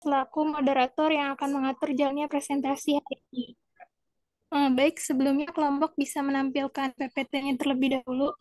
selaku moderator yang akan mengatur jalannya presentasi hari ini. Baik, sebelumnya kelompok bisa menampilkan PPT-nya terlebih dahulu.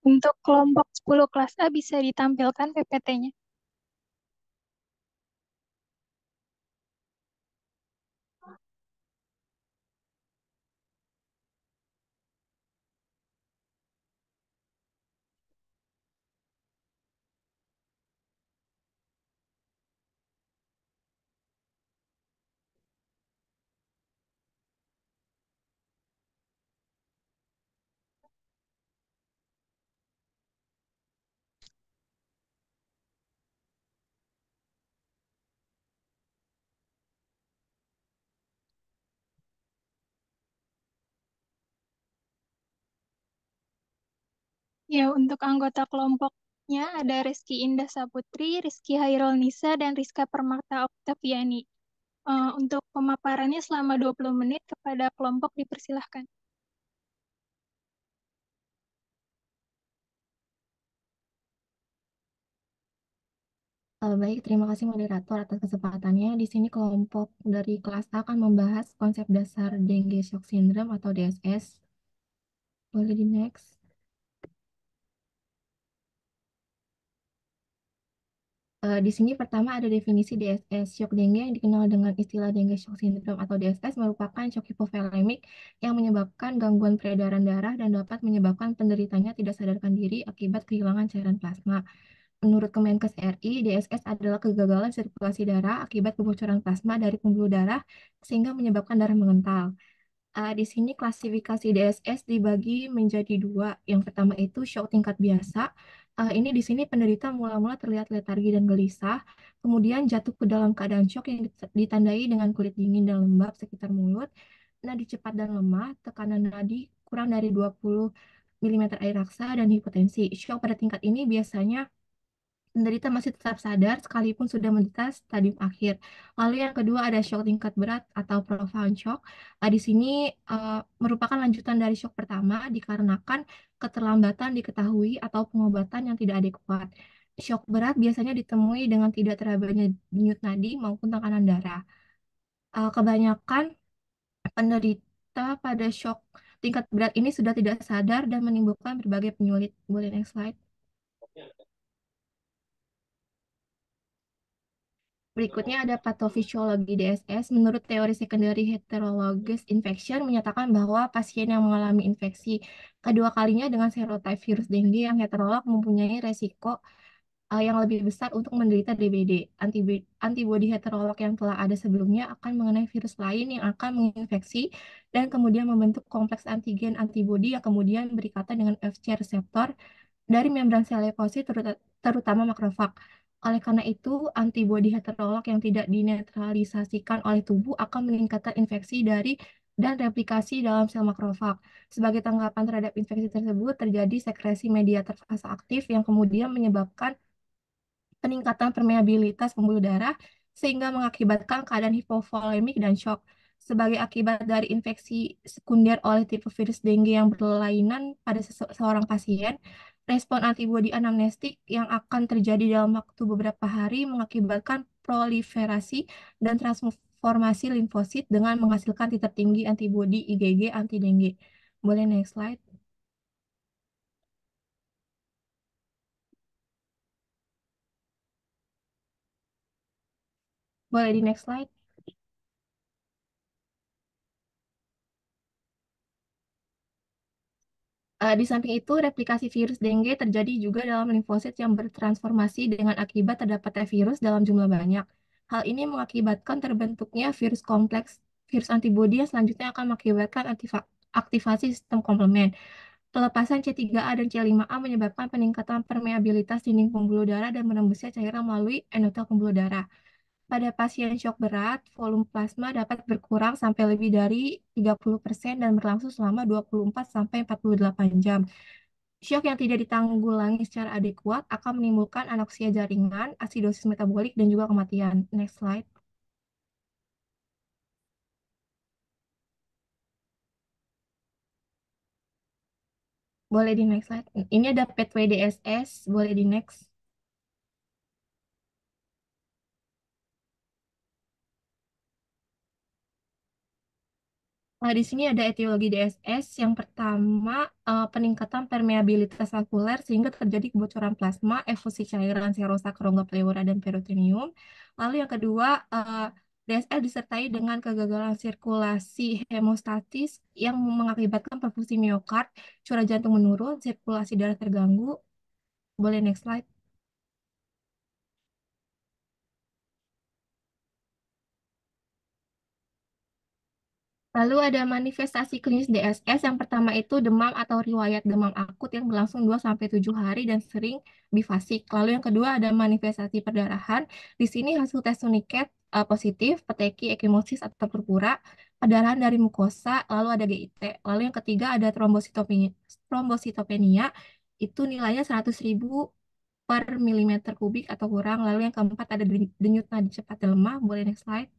Untuk kelompok 10 kelas A bisa ditampilkan PPT-nya. Ya, untuk anggota kelompoknya ada Rizky Indah Saputri, Rizky Hairul Nisa, dan Rizka Permata Oktaviani. Untuk pemaparannya selama 20 menit kepada kelompok dipersilahkan. Baik, terima kasih moderator atas kesempatannya. Di sini kelompok dari kelas A akan membahas konsep dasar Dengue Shock Syndrome atau DSS. Boleh di next. Di sini pertama ada definisi DSS. Shock dengue yang dikenal dengan istilah dengue shock syndrome atau DSS merupakan shock hipovolemik yang menyebabkan gangguan peredaran darah dan dapat menyebabkan penderitanya tidak sadarkan diri akibat kehilangan cairan plasma. Menurut Kemenkes RI, DSS adalah kegagalan sirkulasi darah akibat kebocoran plasma dari pembuluh darah sehingga menyebabkan darah mengental. Di sini klasifikasi DSS dibagi menjadi dua. Yang pertama itu shock tingkat biasa. Ini di sini penderita mula-mula terlihat letargi dan gelisah, kemudian jatuh ke dalam keadaan shock yang ditandai dengan kulit dingin dan lembab sekitar mulut, nadi cepat dan lemah, tekanan nadi kurang dari 20 milimeter air raksa, dan hipotensi. Shock pada tingkat ini biasanya penderita masih tetap sadar sekalipun sudah menderita stadium akhir. Lalu yang kedua ada shock tingkat berat atau profound shock. Di sini merupakan lanjutan dari shock pertama dikarenakan keterlambatan diketahui atau pengobatan yang tidak adekuat. Shock berat biasanya ditemui dengan tidak terabanya denyut nadi maupun tekanan darah. Kebanyakan penderita pada shock tingkat berat ini sudah tidak sadar dan menimbulkan berbagai penyulit. Boleh next slide. Berikutnya ada patofisiologi DSS. Menurut teori secondary heterologous infection menyatakan bahwa pasien yang mengalami infeksi kedua kalinya dengan serotype virus dengue yang heterolog mempunyai resiko yang lebih besar untuk menderita DBD. Antibodi heterolog yang telah ada sebelumnya akan mengenai virus lain yang akan menginfeksi dan kemudian membentuk kompleks antigen antibodi yang kemudian berikatan dengan Fc reseptor dari membran sel leukosit terutama makrofag. Oleh karena itu, antibodi heterolog yang tidak dinetralisasikan oleh tubuh akan meningkatkan infeksi dari dan replikasi dalam sel makrofag. Sebagai tanggapan terhadap infeksi tersebut, terjadi sekresi mediator fase aktif yang kemudian menyebabkan peningkatan permeabilitas pembuluh darah sehingga mengakibatkan keadaan hipovolemik dan shock. Sebagai akibat dari infeksi sekunder oleh tipe virus dengue yang berlainan pada seorang pasien, respon antibodi anamnestik yang akan terjadi dalam waktu beberapa hari mengakibatkan proliferasi dan transformasi limfosit dengan menghasilkan titik tinggi antibodi IgG anti dengue. Boleh next slide. Boleh di next slide. Di samping itu, replikasi virus dengue terjadi juga dalam limfosit yang bertransformasi dengan akibat terdapatnya virus dalam jumlah banyak. Hal ini mengakibatkan terbentuknya virus kompleks, virus antibodi yang selanjutnya akan mengakibatkan aktivasi sistem komplement. Pelepasan C3A dan C5A menyebabkan peningkatan permeabilitas dinding pembuluh darah dan menembusnya cairan melalui endotel pembuluh darah. Pada pasien syok berat, volume plasma dapat berkurang sampai lebih dari 30% dan berlangsung selama 24 sampai 48 jam. Syok yang tidak ditanggulangi secara adekuat akan menimbulkan anoksia jaringan, asidosis metabolik, dan juga kematian. Next slide. Boleh di next slide. Ini ada pathway DSS, boleh di next. Di sini ada etiologi DSS. Yang pertama, peningkatan permeabilitas vakuler sehingga terjadi kebocoran plasma, efusi cairan serosa ke rongga pleura dan peritoneum. Lalu yang kedua, DSS disertai dengan kegagalan sirkulasi hemostatis yang mengakibatkan perfusi miokard, curah jantung menurun, sirkulasi darah terganggu. Boleh next slide. Lalu ada manifestasi klinis DSS. Yang pertama itu demam atau riwayat demam akut yang berlangsung 2 sampai 7 hari dan sering bifasik. Lalu yang kedua ada manifestasi perdarahan. Di sini hasil tes tuniket positif, peteki, ekimosis atau purpura, perdarahan dari mukosa, lalu ada GIT. Lalu yang ketiga ada trombositopenia, itu nilainya 100.000 per milimeter kubik atau kurang. Lalu yang keempat ada denyut nadi cepat dan lemah. Boleh next slide.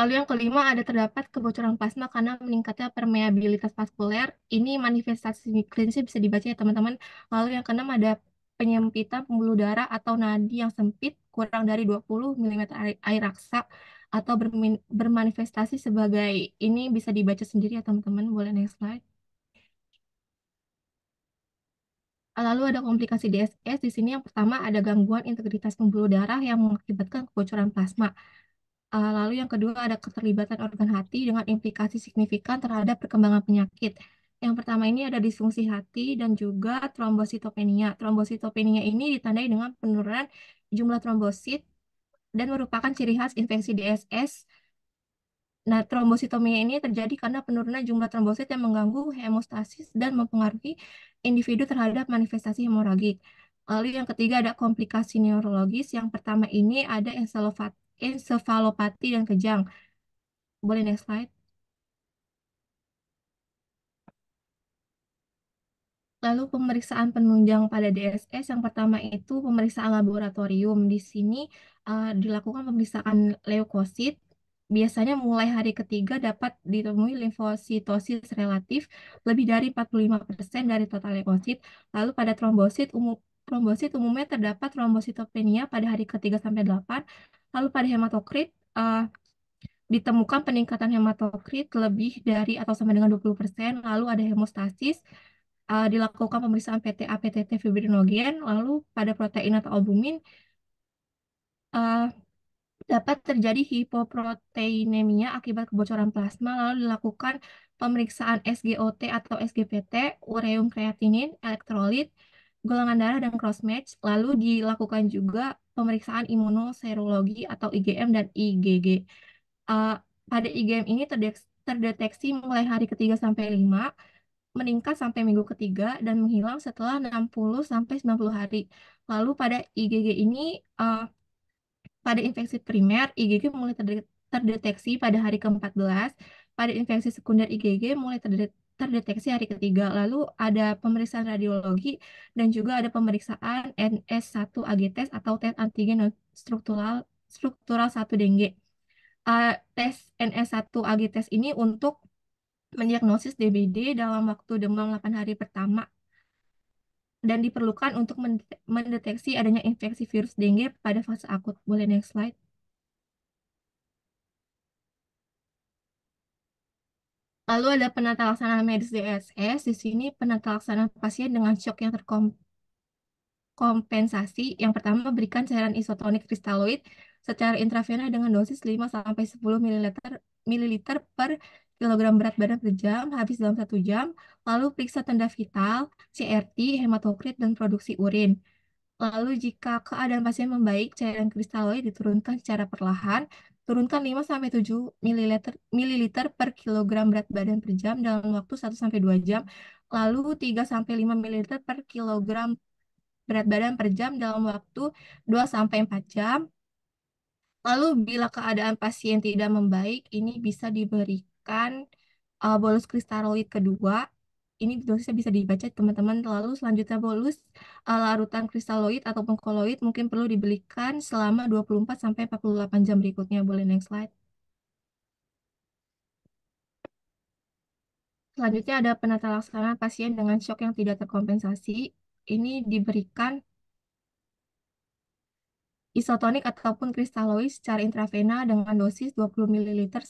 Lalu yang kelima ada terdapat kebocoran plasma karena meningkatnya permeabilitas vaskuler. Ini manifestasi klinisnya bisa dibaca ya teman-teman. Lalu yang keenam ada penyempitan pembuluh darah atau nadi yang sempit kurang dari 20 mm air raksa atau bermanifestasi sebagai ini bisa dibaca sendiri ya teman-teman. Boleh next slide. Lalu ada komplikasi DSS. Di sini yang pertama ada gangguan integritas pembuluh darah yang mengakibatkan kebocoran plasma. Lalu yang kedua ada keterlibatan organ hati dengan implikasi signifikan terhadap perkembangan penyakit. Yang pertama ini ada disfungsi hati dan juga trombositopenia. Trombositopenia ini ditandai dengan penurunan jumlah trombosit dan merupakan ciri khas infeksi DSS. Nah, trombositomia ini terjadi karena penurunan jumlah trombosit yang mengganggu hemostasis dan mempengaruhi individu terhadap manifestasi hemoragik. Lalu yang ketiga ada komplikasi neurologis. Yang pertama ini ada ensefalopati dan kejang. Boleh next slide. Lalu pemeriksaan penunjang pada DSS yang pertama itu pemeriksaan laboratorium. Di sini dilakukan pemeriksaan leukosit. Biasanya mulai hari ketiga dapat ditemui limfositosis relatif lebih dari 45% dari total leukosit. Lalu pada trombosit umumnya terdapat trombositopenia pada hari ketiga sampai 8. Lalu pada hematokrit ditemukan peningkatan hematokrit lebih dari atau sama dengan 20%. Lalu ada hemostasis, dilakukan pemeriksaan PTA, PTT, fibrinogen, lalu pada protein atau albumin uh, dapat terjadi hipoproteinemia akibat kebocoran plasma, lalu dilakukan pemeriksaan SGOT atau SGPT, ureum kreatinin, elektrolit, golongan darah dan crossmatch, lalu dilakukan juga pemeriksaan imunoserologi atau IgM dan IgG. Uh, Pada IgM ini terdeteksi mulai hari ketiga sampai 5, meningkat sampai minggu ketiga dan menghilang setelah 60 sampai 90 hari. Lalu pada IgG ini pada infeksi primer IgG mulai terdeteksi pada hari ke-14, pada infeksi sekunder IgG mulai terdeteksi hari ketiga. Lalu ada pemeriksaan radiologi dan juga ada pemeriksaan NS1 AG test atau tes antigen non struktural struktural 1 dengue. Tes NS1 AG test ini untuk mendiagnosis DBD dalam waktu demam 8 hari pertama dan diperlukan untuk mendeteksi adanya infeksi virus dengue pada fase akut. Boleh next slide. Lalu ada penata laksana medis DSS. Di sini penata laksana pasien dengan shock yang terkompensasi. Yang pertama, berikan cairan isotonik kristaloid secara intravena dengan dosis 5 sampai 10 mililiter per kilogram berat badan per jam, habis dalam 1 jam. Lalu periksa tanda vital, CRT, hematokrit, dan produksi urin. Lalu jika keadaan pasien membaik, cairan kristaloid diturunkan secara perlahan. Turunkan 5 sampai 7 mililiter per kilogram berat badan per jam dalam waktu 1 sampai 2 jam. Lalu 3 sampai 5 mililiter per kilogram berat badan per jam dalam waktu 2 sampai 4 jam. Lalu bila keadaan pasien tidak membaik, ini bisa diberikan bolus kristaloid kedua. Ini dosisnya bisa dibaca teman-teman. Lalu selanjutnya bolus larutan kristaloid ataupun koloid mungkin perlu diberikan selama 24 sampai 48 jam berikutnya. Boleh next slide. Selanjutnya ada penata laksana pasien dengan shock yang tidak terkompensasi. Ini diberikan isotonik ataupun kristaloid secara intravena dengan dosis 20 mililiter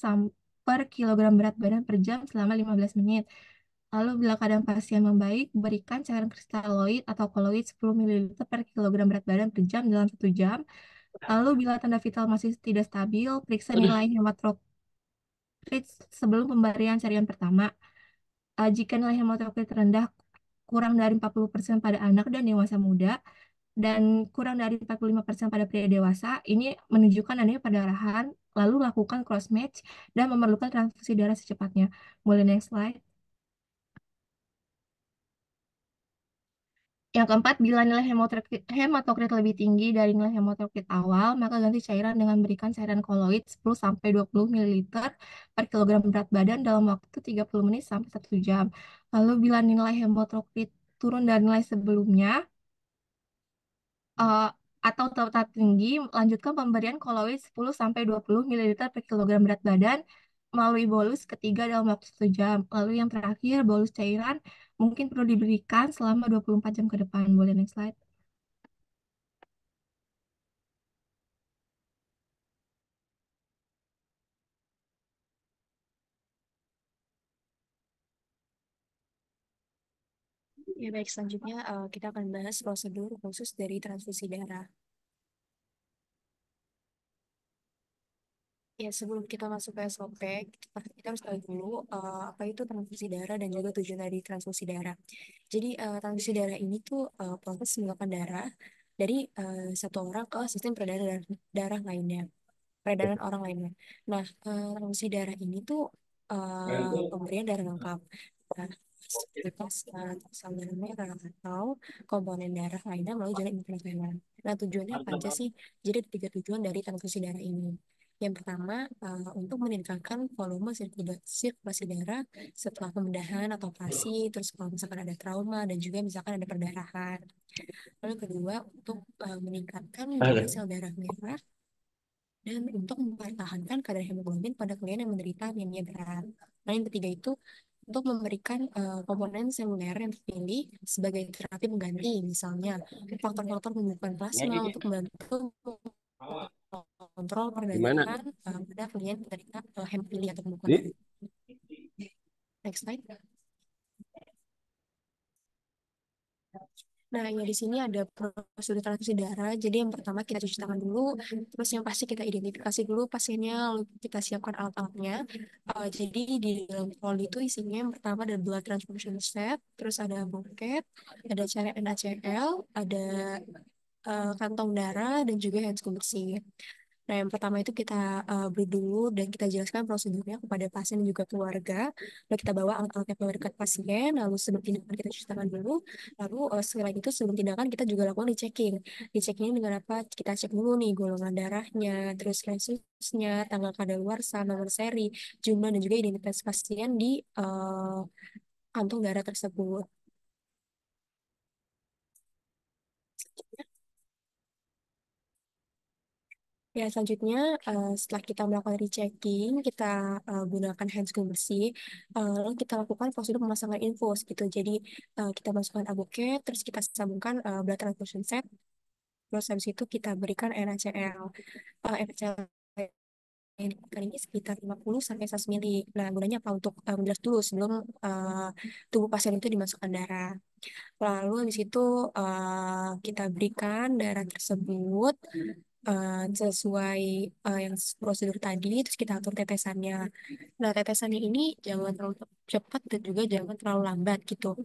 per kilogram berat badan per jam selama 15 menit. Lalu bila keadaan pasien membaik, berikan cairan kristaloid atau koloid 10 mililiter per kilogram berat badan per jam dalam 1 jam. Lalu bila tanda vital masih tidak stabil, periksa nilai hematokrit sebelum pemberian cairan pertama. Jika nilai hematokrit rendah kurang dari 40% pada anak dan dewasa muda, dan kurang dari 45% pada pria dewasa, ini menunjukkan adanya perdarahan, lalu lakukan cross match dan memerlukan transfusi darah secepatnya. Boleh next slide. Yang keempat, bila nilai hematokrit lebih tinggi dari nilai hematokrit awal, maka ganti cairan dengan berikan cairan koloid 10 sampai 20 mililiter per kilogram berat badan dalam waktu 30 menit sampai 1 jam. Lalu bila nilai hematokrit turun dari nilai sebelumnya, eh, atau tetap tinggi, lanjutkan pemberian koloid 10 sampai 20 mililiter per kilogram berat badan melalui bolus ketiga dalam waktu 1 jam. Lalu yang terakhir, bolus cairan mungkin perlu diberikan selama 24 jam ke depan. Boleh next slide. Ya baik, selanjutnya kita akan bahas prosedur khusus dari transfusi darah. Ya, sebelum kita masuk ke SOP, kita harus tahu dulu apa itu transfusi darah dan juga tujuan dari transfusi darah. Jadi, transfusi darah ini tuh proses menyumbangkan darah dari satu orang ke sistem peredaran darah lainnya, peredaran orang lainnya. Nah, transfusi darah ini tuh pemberian darah lengkap. Nah, seperti sel darah merah atau komponen darah lainnya melalui jalan intravena. Nah, tujuannya apa aja sih? Jadi ada 3 tujuan dari transfusi darah ini. Yang pertama, untuk meningkatkan volume sirkulasi darah setelah pembedahan atau operasi, terus kalau misalkan ada trauma dan juga misalkan ada perdarahan. Lalu kedua, untuk meningkatkan jumlah sel darah merah dan untuk mempertahankan kadar hemoglobin pada klien yang menderita anemia berat. Lalu yang ketiga itu untuk memberikan komponen seluler yang terpilih sebagai terapi pengganti, misalnya faktor-faktor pembukaan plasma untuk membantu kontrol Gimana? peredaran pada klien penderita hemofilia atau pembukaan Di? darah. Next slide. Nah, ya di sini ada prosedur transfusi darah. Jadi yang pertama kita cuci tangan dulu, terus yang pasti kita identifikasi dulu pasiennya, lalu kita siapkan alat-alatnya. Jadi di dalam poli itu isinya yang pertama ada blood transfusion set, terus ada buket, ada cairan NaCl, ada kantong darah dan juga hand scoop bersih. Nah, yang pertama itu kita beri dulu dan kita jelaskan prosedurnya kepada pasien dan juga keluarga. Lalu kita bawa alat-alatnya ke dekat pasien, lalu sebelum tindakan kita cuci tangan dulu. Lalu selain itu sebelum tindakan kita juga lakukan dechecking. Dechecking dengan apa? Kita cek dulu nih golongan darahnya, terus resusnya, tanggal kadaluarsa, nomor seri, jumlah dan juga identitas pasien di kantong darah tersebut. Ya, selanjutnya setelah kita melakukan rechecking, kita gunakan handscreen bersih, lalu kita lakukan prosedur pemasangan infus gitu. Jadi kita masukkan abuket, terus kita sambungkan blood transfusion set, terus habis itu kita berikan NaCl. NaCl kali ini sekitar 50 sampai 100 mili. Nah, gunanya apa? Untuk menjelas dulu sebelum tubuh pasien itu dimasukkan darah. Lalu habis itu kita berikan darah tersebut sesuai yang prosedur tadi, terus kita atur tetesannya. Nah, tetesannya ini jangan terlalu cepat dan juga jangan terlalu lambat gitu.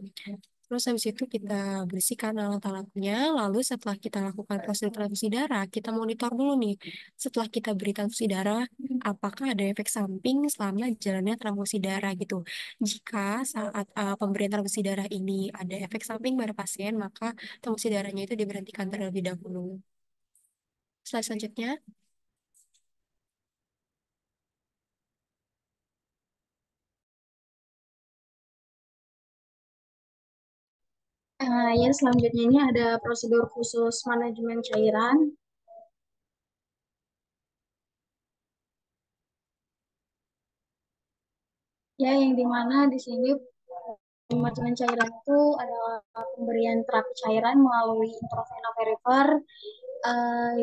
Terus habis itu kita bersihkan alat-alatnya, lalu setelah kita lakukan prosedur transfusi darah, kita monitor dulu nih. Setelah kita beri transfusi darah, apakah ada efek samping selama jalannya transfusi darah gitu. Jika saat pemberian transfusi darah ini ada efek samping pada pasien, maka transfusi darahnya itu diberhentikan terlebih dahulu. Slide selanjutnya. Ya, selanjutnya ini ada prosedur khusus manajemen cairan. Ya, yang dimana di sini manajemen cairan itu adalah pemberian terapi cairan melalui intravena perifer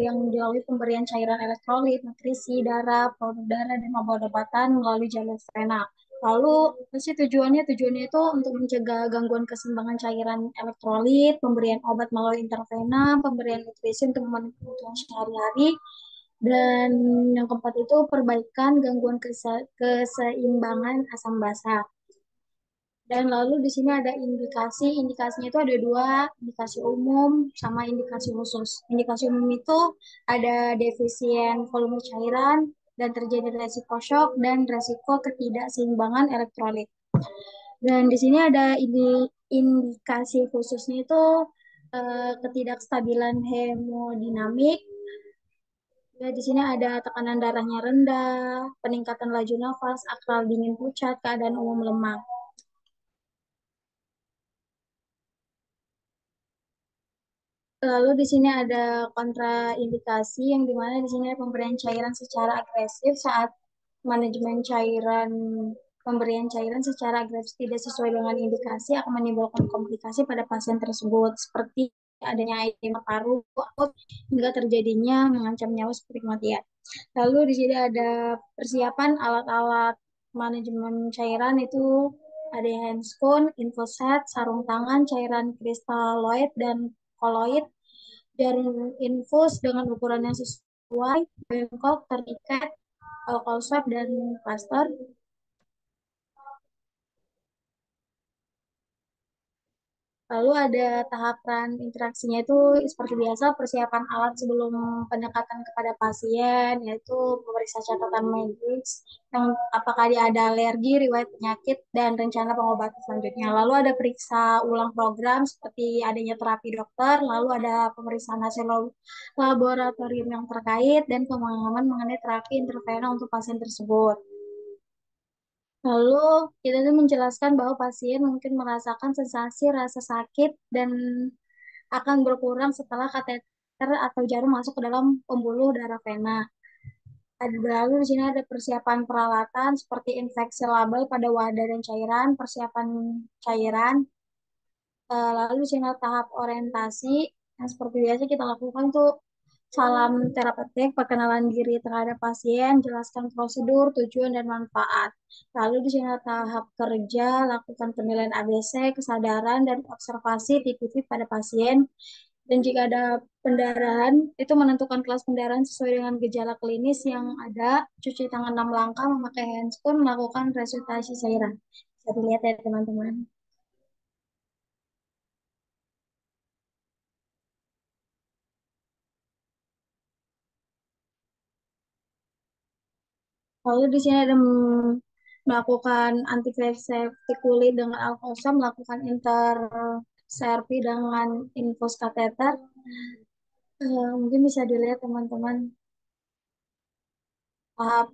yang dilalui pemberian cairan elektrolit, nutrisi, darah, produk darah, dan obat-obatan melalui jalur vena. Lalu, sih tujuannya itu untuk mencegah gangguan keseimbangan cairan elektrolit, pemberian obat melalui intravena, pemberian nutrisi untuk memenuhi kebutuhan sehari-hari, dan yang keempat itu perbaikan gangguan keseimbangan asam basa. Dan lalu di sini ada indikasi, indikasinya itu ada dua, indikasi umum sama indikasi khusus. Indikasi umum itu ada defisien volume cairan dan terjadi resiko shock dan resiko ketidakseimbangan elektrolit. Dan di sini ada indikasi khususnya itu ketidakstabilan hemodinamik. Ya, di sini ada tekanan darahnya rendah, peningkatan laju nafas, akral dingin pucat, keadaan umum lemah. Lalu di sini ada kontraindikasi yang dimana di sini ada pemberian cairan secara agresif saat manajemen cairan pemberian cairan secara agresif tidak sesuai dengan indikasi akan menimbulkan komplikasi pada pasien tersebut seperti adanya edema paru atau hingga terjadinya mengancam nyawa seperti kematian. Lalu di sini ada persiapan alat-alat manajemen cairan itu ada handscone, infoset, sarung tangan, cairan kristaloid dan koloid, jarum infus dengan ukuran yang sesuai, bengkok, terikat, alkohol swab, dan plaster. Lalu ada tahapan interaksinya itu seperti biasa persiapan alat sebelum pendekatan kepada pasien, yaitu memeriksa catatan medis, yang apakah dia ada alergi, riwayat penyakit, dan rencana pengobatan selanjutnya. Lalu ada periksa ulang program seperti adanya terapi dokter, lalu ada pemeriksaan hasil laboratorium yang terkait, dan pemahaman mengenai terapi intervena untuk pasien tersebut. Lalu kita tuh menjelaskan bahwa pasien mungkin merasakan sensasi rasa sakit dan akan berkurang setelah kateter atau jarum masuk ke dalam pembuluh darah vena. Lalu di sini ada persiapan peralatan seperti infeksi label pada wadah dan cairan, persiapan cairan. Lalu di sini ada tahap orientasi yang seperti biasa kita lakukan tuh salam terapeutik, perkenalan diri terhadap pasien, jelaskan prosedur, tujuan, dan manfaat. Lalu di sini tahap kerja, lakukan penilaian ABC, kesadaran, dan observasi TPV pada pasien. Dan jika ada pendarahan, itu menentukan kelas pendarahan sesuai dengan gejala klinis yang ada, cuci tangan 6 langkah, memakai handscoon, melakukan resusitasi cairan. Bisa dilihat ya teman-teman. Lalu di sini ada melakukan antivirus kulit dengan alkosa, melakukan interserpi dengan infus kateter. Mungkin bisa dilihat teman-teman. Tahap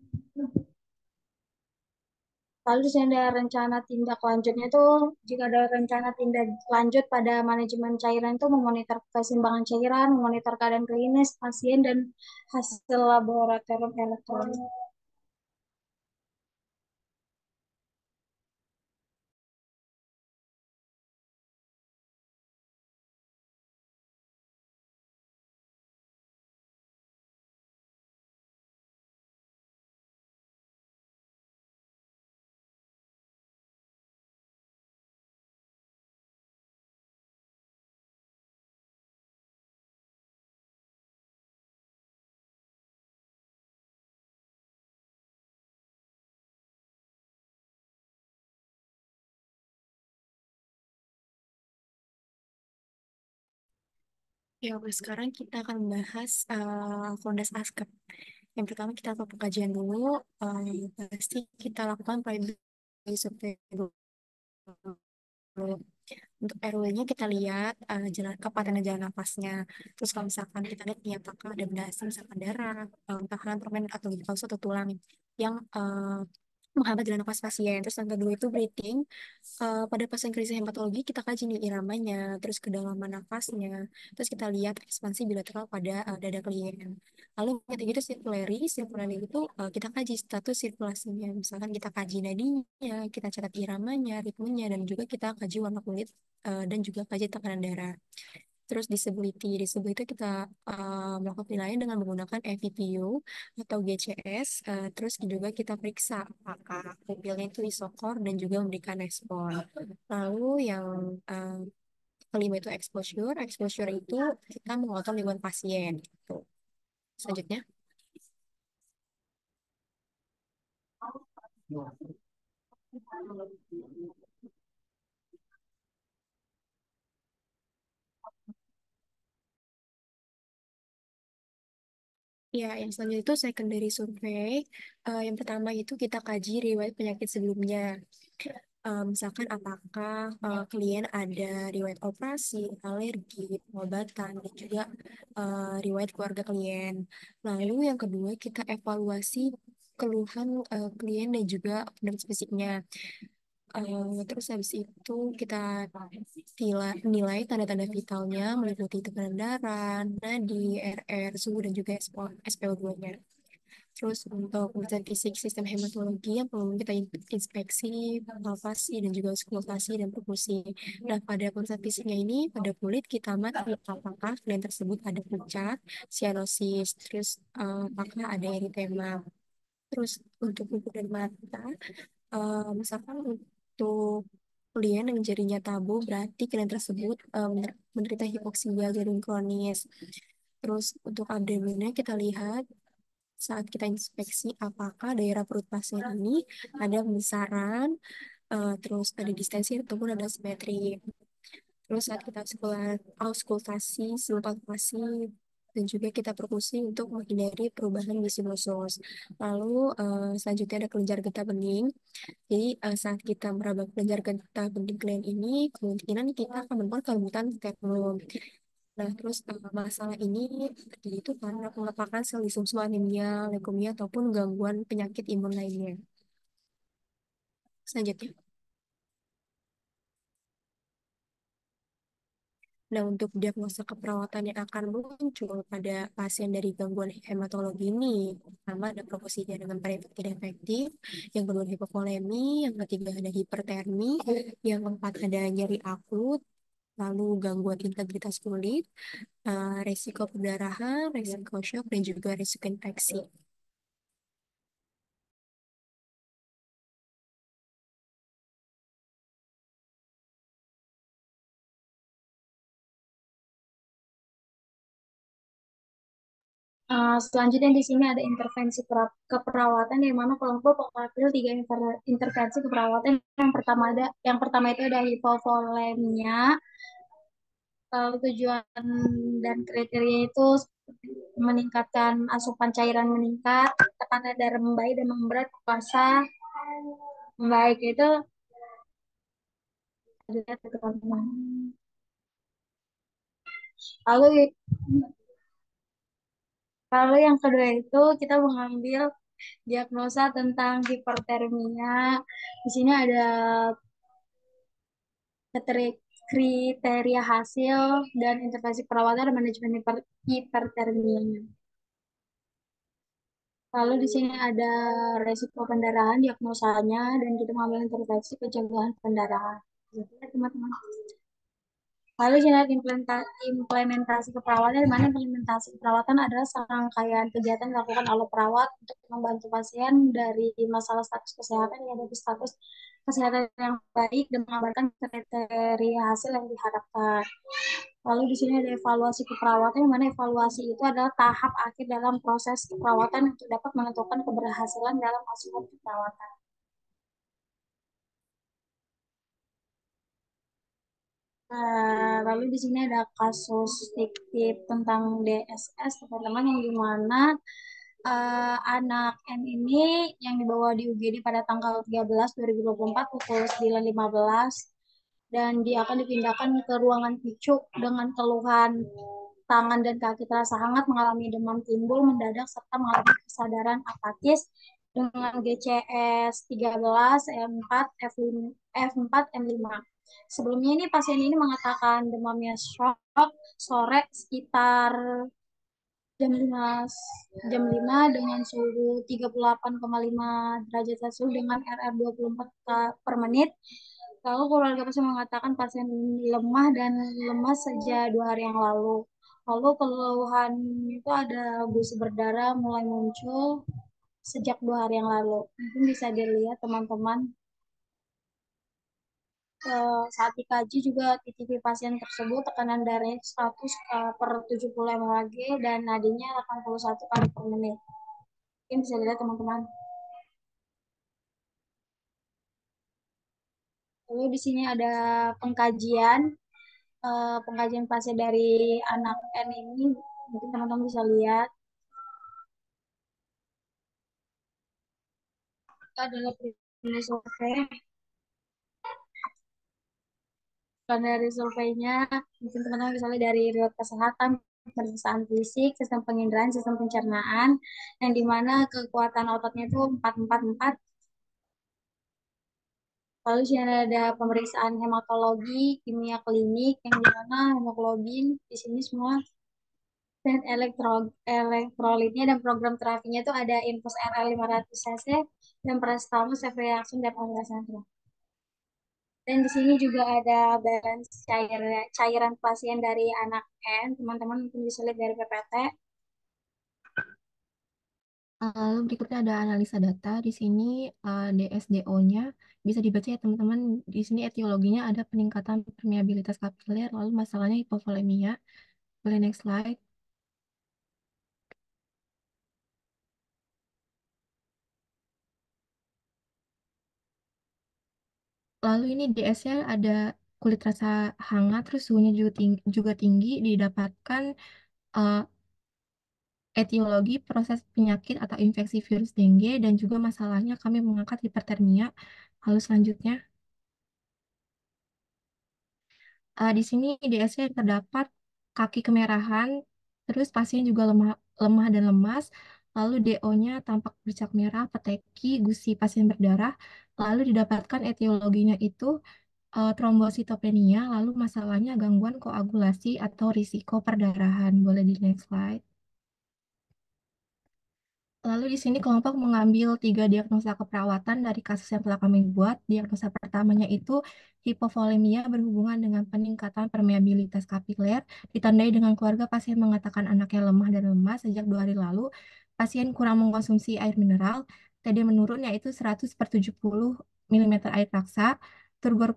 Lalu di sini ada rencana tindak lanjutnya itu jika ada rencana tindak lanjut pada manajemen cairan itu memonitor keseimbangan cairan, memonitor keadaan klinis pasien dan hasil laboratorium elektronik. Ya, oke, sekarang kita akan membahas Fondas ASKEP. Yang pertama kita lakukan pengkajian dulu. Pasti kita lakukan primary survey dulu. Untuk RW-nya kita lihat jalan kepatangan jalan napasnya. Terus kalau misalkan kita lihat nih apakah ada benda asing misalkan darah, tahanan permen atau glukosa atau tulang yang menghambat jalan napas pasien. Terus yang kedua itu breathing. Pada pasien krisis hematologi kita kaji nih iramanya, terus kedalaman nafasnya, terus kita lihat ekspansi bilateral pada dada klien. Lalu yang ketiga itu sirkulari. Sirkulari itu kita kaji status sirkulasinya. Misalkan kita kaji nadinya, kita catat iramanya, ritmenya, dan juga kita kaji warna kulit dan juga kaji tekanan darah. Terus disability, disability itu kita melakukan penilaian dengan menggunakan FVPU atau GCS. Terus juga kita periksa apakah pupilnya itu isokor dan juga memberikan respon. Lalu yang eh, kelima itu exposure. Exposure itu kita mengontrol lingkungan pasien. Gitu. Selanjutnya. Ya, yang selanjutnya itu secondary survey. Yang pertama itu kita kaji riwayat penyakit sebelumnya. Misalkan apakah klien ada riwayat operasi, alergi, pengobatan, dan juga riwayat keluarga klien. Lalu yang kedua kita evaluasi keluhan klien dan juga pendapat fisiknya. Terus habis itu kita nilai tanda-tanda vitalnya meliputi tekanan darah, nadi, RR, suhu, dan juga SpO2-nya. Terus untuk pemeriksaan fisik sistem hematologi yang perlu kita inspeksi, palpasi, dan juga auskultasi dan perkusi. Nah, pada pemeriksaan fisiknya ini, pada kulit kita amati apakah klien tersebut ada pucat, sianosis, terus apakah ada eritema. Terus untuk kuku dan mata, misalkan untuk klien yang jarinya tabu, berarti klien tersebut menderita hipoksia jarum kronis. Terus untuk abdomennya kita lihat saat kita inspeksi apakah daerah perut pasien ini ada pembesaran, terus ada distensi ataupun ada simetri. Terus saat kita auskultasi, sebelum palpasi, dan juga kita perkusi untuk menghindari perubahan di sinusus. Lalu selanjutnya ada kelenjar getah bening. Jadi saat kita meraba kelenjar getah bening klien ini, kemungkinan kita akan menemukan kelembutan sternum. Nah, terus masalah ini terjadi itu karena merupakan sel di sumsum anemia, leukemia, ataupun gangguan penyakit imun lainnya. Selanjutnya. Nah, untuk diagnosa keperawatan yang akan muncul pada pasien dari gangguan hematologi ini, pertama ada proposinya dengan periode tidak efektif, yang kedua ada hipovolemi, yang ketiga ada hipertermi, yang keempat ada nyeri akut, lalu gangguan integritas kulit, resiko perdarahan, resiko shock, dan juga resiko infeksi. Selanjutnya di sini ada intervensi keperawatan di mana kelompok mengambil tiga intervensi keperawatan. Yang pertama itu ada hipovolemia. Lalu tujuan dan kriteria itu meningkatkan asupan cairan meningkat, tekanan darah membaik dan memberat, puasa membaik itu ada teman-teman. Lalu lalu yang kedua itu kita mengambil diagnosa tentang hipertermia. Di sini ada kriteria hasil dan intervensi perawatan dan manajemen hipertermia. Lalu di sini ada resiko pendarahan, diagnosanya, dan kita mengambil intervensi pencegahan pendarahan. Gitu ya, teman-teman. Lalu di sini ada implementasi keperawatan, di mana implementasi keperawatan adalah serangkaian kegiatan yang dilakukan oleh perawat untuk membantu pasien dari masalah status kesehatan yang ada di status kesehatan yang baik dan mengabarkan kriteria hasil yang diharapkan. Lalu di sini ada evaluasi keperawatan, di mana evaluasi itu adalah tahap akhir dalam proses keperawatan untuk dapat menentukan keberhasilan dalam asuhan keperawatan. Lalu di sini ada kasus fiktif tentang DSS, teman-teman, yang dimana anak N ini yang dibawa di UGD pada tanggal 13 2024 pukul 9.15 dan dia akan dipindahkan ke ruangan picuk dengan keluhan tangan dan kaki terasa hangat, mengalami demam timbul mendadak serta mengalami kesadaran apatis dengan GCS 13 M4 F4 M5. Sebelumnya ini pasien ini mengatakan demamnya shock sore sekitar jam 5 dengan suhu 38,5 derajat Celcius dengan RR 24 per menit. Lalu keluarga pasien mengatakan pasien lemah dan lemas sejak 2 hari yang lalu. Lalu keluhan itu ada gusi berdarah mulai muncul sejak 2 hari yang lalu. Mungkin bisa dilihat teman-teman. Saat dikaji juga TTP pasien tersebut tekanan darahnya 100 per 70 mHg dan nadinya 81 kali per menit. Mungkin bisa dilihat teman-teman. Lalu di sini ada pengkajian pengkajian pasien dari anak N ini. Mungkin teman-teman bisa lihat. Itu adalah preliminary survei. Dan dari surveinya, mungkin teman-teman bisa lihat dari riwayat kesehatan, pemeriksaan fisik, sistem penginderaan, sistem pencernaan, yang dimana kekuatan ototnya itu 444. Lalu di sini ada pemeriksaan hematologi, kimia klinik, yang dimana hemoglobin di sini semua dan elektrolitnya dan program terapinya itu ada infus RL 500 cc dan paracetamol self reaction dan ontrasentral. Dan di sini juga ada balance cairan pasien dari anak N. Teman-teman mungkin bisa lihat dari PPT. Lalu berikutnya ada analisa data. Di sini DSDO-nya bisa dibaca ya teman-teman. Di sini etiologinya ada peningkatan permeabilitas kapiler, lalu masalahnya hipovolemia. Boleh next slide. Lalu ini DS-nya ada kulit rasa hangat, terus suhunya juga tinggi, didapatkan eh, etiologi proses penyakit atau infeksi virus dengue, dan juga masalahnya kami mengangkat hipertermia. Lalu selanjutnya, di sini DS-nya terdapat kaki kemerahan, terus pasien juga lemah, lemah dan lemas, lalu DO-nya tampak bercak merah, peteki, gusi pasien berdarah, lalu didapatkan etiologinya itu trombositopenia, lalu masalahnya gangguan koagulasi atau risiko perdarahan. Boleh di next slide. Lalu di sini kelompok mengambil 3 diagnosa keperawatan dari kasus yang telah kami buat. Diagnosa pertamanya itu hipovolemia berhubungan dengan peningkatan permeabilitas kapiler, ditandai dengan keluarga pasien mengatakan anaknya lemah dan lemas sejak 2 hari lalu. Pasien kurang mengkonsumsi air mineral, TD menurun yaitu 100 per 70 mm air paksa. Turgor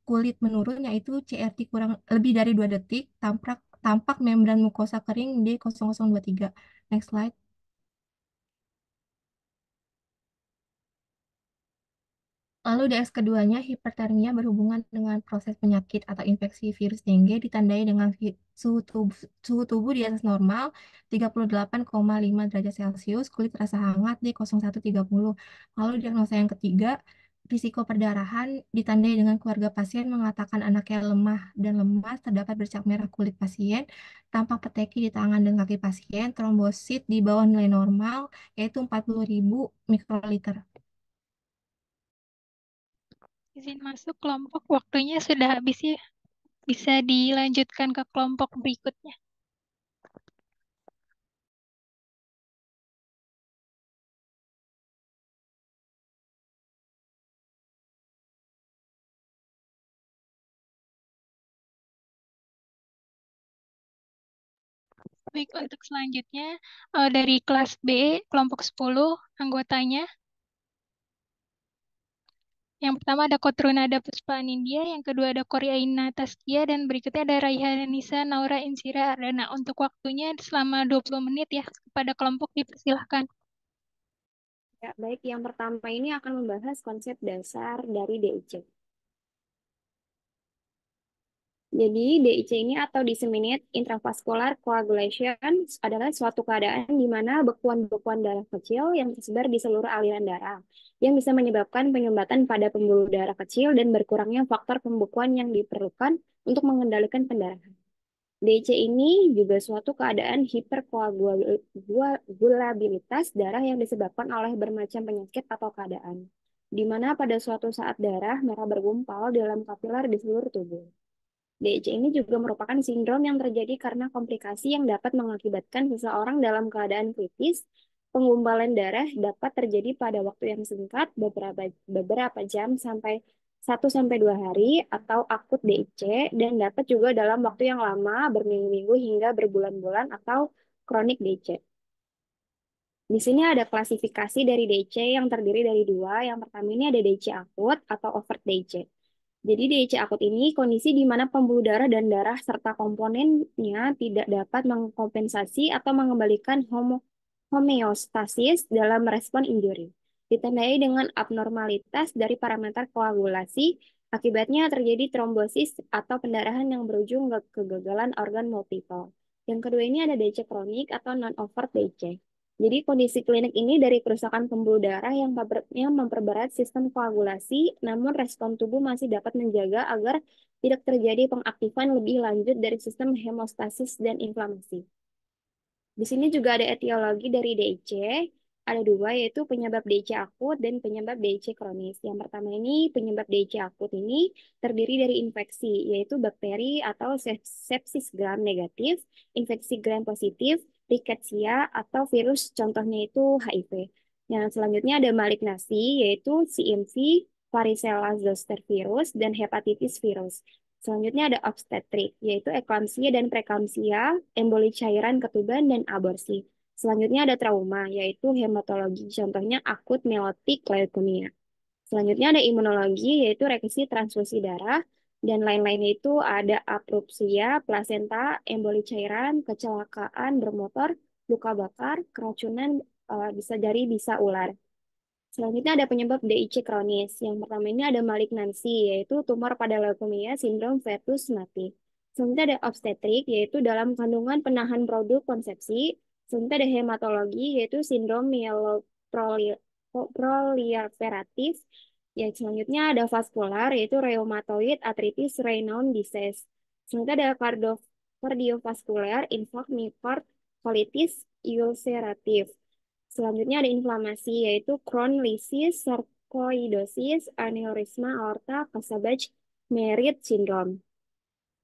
kulit menurun yaitu CRT kurang lebih dari 2 detik, tampak membran mukosa kering D0023. Next slide. Lalu DS keduanya, hipertermia berhubungan dengan proses penyakit atau infeksi virus dengue ditandai dengan suhu tubuh di atas normal 38,5 derajat Celcius, kulit terasa hangat di 0130. Lalu diagnosa yang ketiga, risiko perdarahan ditandai dengan keluarga pasien mengatakan anaknya lemah dan lemas, terdapat bercak merah kulit pasien, tampak peteki di tangan dan kaki pasien, trombosit di bawah nilai normal yaitu 40.000 mikroliter. Izin masuk kelompok, waktunya sudah habis ya. Bisa dilanjutkan ke kelompok berikutnya. Baik, untuk selanjutnya dari kelas B, kelompok 10, anggotanya. Yang pertama ada Kotrunada Puspa Anindya, yang kedua ada Koryaina Taskia, dan berikutnya ada Raihanisa Naura Insira Ardana. Untuk waktunya selama 20 menit ya, kepada kelompok dipersilahkan. Ya, baik. Yang pertama ini akan membahas konsep dasar dari DIC. Jadi DIC ini atau Disseminate Intravascular Coagulation adalah suatu keadaan di mana bekuan-bekuan darah kecil yang tersebar di seluruh aliran darah yang bisa menyebabkan penyumbatan pada pembuluh darah kecil dan berkurangnya faktor pembekuan yang diperlukan untuk mengendalikan pendarahan. DC ini juga suatu keadaan hiperkoagulabilitas darah yang disebabkan oleh bermacam penyakit atau keadaan, di mana pada suatu saat darah merah bergumpal dalam kapiler di seluruh tubuh. DIC ini juga merupakan sindrom yang terjadi karena komplikasi yang dapat mengakibatkan seseorang dalam keadaan kritis. Penggumpalan darah dapat terjadi pada waktu yang singkat, beberapa jam sampai 2 hari, atau akut DIC, dan dapat juga dalam waktu yang lama, berminggu-minggu hingga berbulan-bulan, atau kronik DIC. Di sini ada klasifikasi dari DIC yang terdiri dari dua. Yang pertama ini ada DIC akut atau overt DIC. Jadi DIC akut ini kondisi di mana pembuluh darah dan darah serta komponennya tidak dapat mengkompensasi atau mengembalikan homeostasis dalam respon injury. Ditandai dengan abnormalitas dari parameter koagulasi, akibatnya terjadi trombosis atau pendarahan yang berujung ke kegagalan organ multiple. Yang kedua ini ada DC kronik atau non-overt DC. Jadi kondisi klinik ini dari kerusakan pembuluh darah yang memperberat sistem koagulasi, namun respon tubuh masih dapat menjaga agar tidak terjadi pengaktifan lebih lanjut dari sistem hemostasis dan inflamasi. Di sini juga ada etiologi dari DIC. Ada dua, yaitu penyebab DIC akut dan penyebab DIC kronis. Yang pertama ini, penyebab DIC akut ini terdiri dari infeksi, yaitu bakteri atau sepsis gram negatif, infeksi gram positif, rickettsia, atau virus, contohnya itu HIV. Yang selanjutnya ada malignasi, yaitu CMV, varicella zoster virus, dan hepatitis virus. Selanjutnya ada obstetrik, yaitu eklamsia dan preeklamsia, emboli cairan ketuban, dan aborsi. Selanjutnya ada trauma, yaitu hematologi, contohnya akut myelotik leukemia. Selanjutnya ada imunologi, yaitu reaksi transfusi darah, dan lain-lainnya itu ada aprupsia, plasenta, emboli cairan, kecelakaan bermotor, luka bakar, keracunan, bisa jari, bisa ular. Selanjutnya ada penyebab DIC kronis. Yang pertama ini ada malignansi, yaitu tumor pada leukemia sindrom fetus mati. Selanjutnya ada obstetrik, yaitu dalam kandungan penahan produk konsepsi. Selanjutnya ada hematologi, yaitu sindrom mieloproliferatif. Yang selanjutnya ada vaskular, yaitu rheumatoid arthritis Raynaud disease. Selanjutnya ada kardiovaskular, infarct myocarditis colitis ulceratif. Selanjutnya ada inflamasi, yaitu Crohn's lysis, sarkoidosis, aneurisma aorta, Kasabach-Merit syndrome.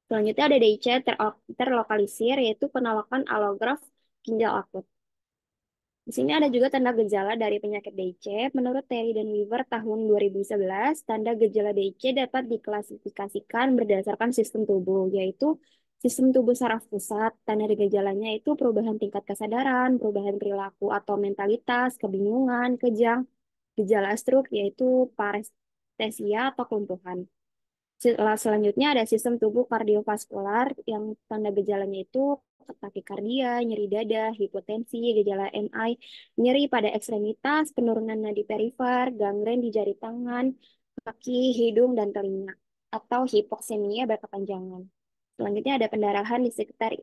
Selanjutnya ada DIC terlokalisir, yaitu penolakan alograf ginjal akut. Di sini ada juga tanda gejala dari penyakit DIC. Menurut Terry dan Weaver tahun 2011, tanda gejala DIC dapat diklasifikasikan berdasarkan sistem tubuh, yaitu sistem tubuh saraf pusat. Tanda gejalanya itu perubahan tingkat kesadaran, perubahan perilaku atau mentalitas, kebingungan, kejang, gejala stroke, yaitu parestesia atau kelumpuhan. Selanjutnya ada sistem tubuh kardiovaskular yang tanda gejalanya itu takikardia, nyeri dada, hipotensi, gejala MI, nyeri pada ekstremitas, penurunan nadi perifer, gangren di jari tangan, kaki, hidung, dan telinga, atau hipoksemia berkepanjangan. Selanjutnya ada pendarahan di sekitar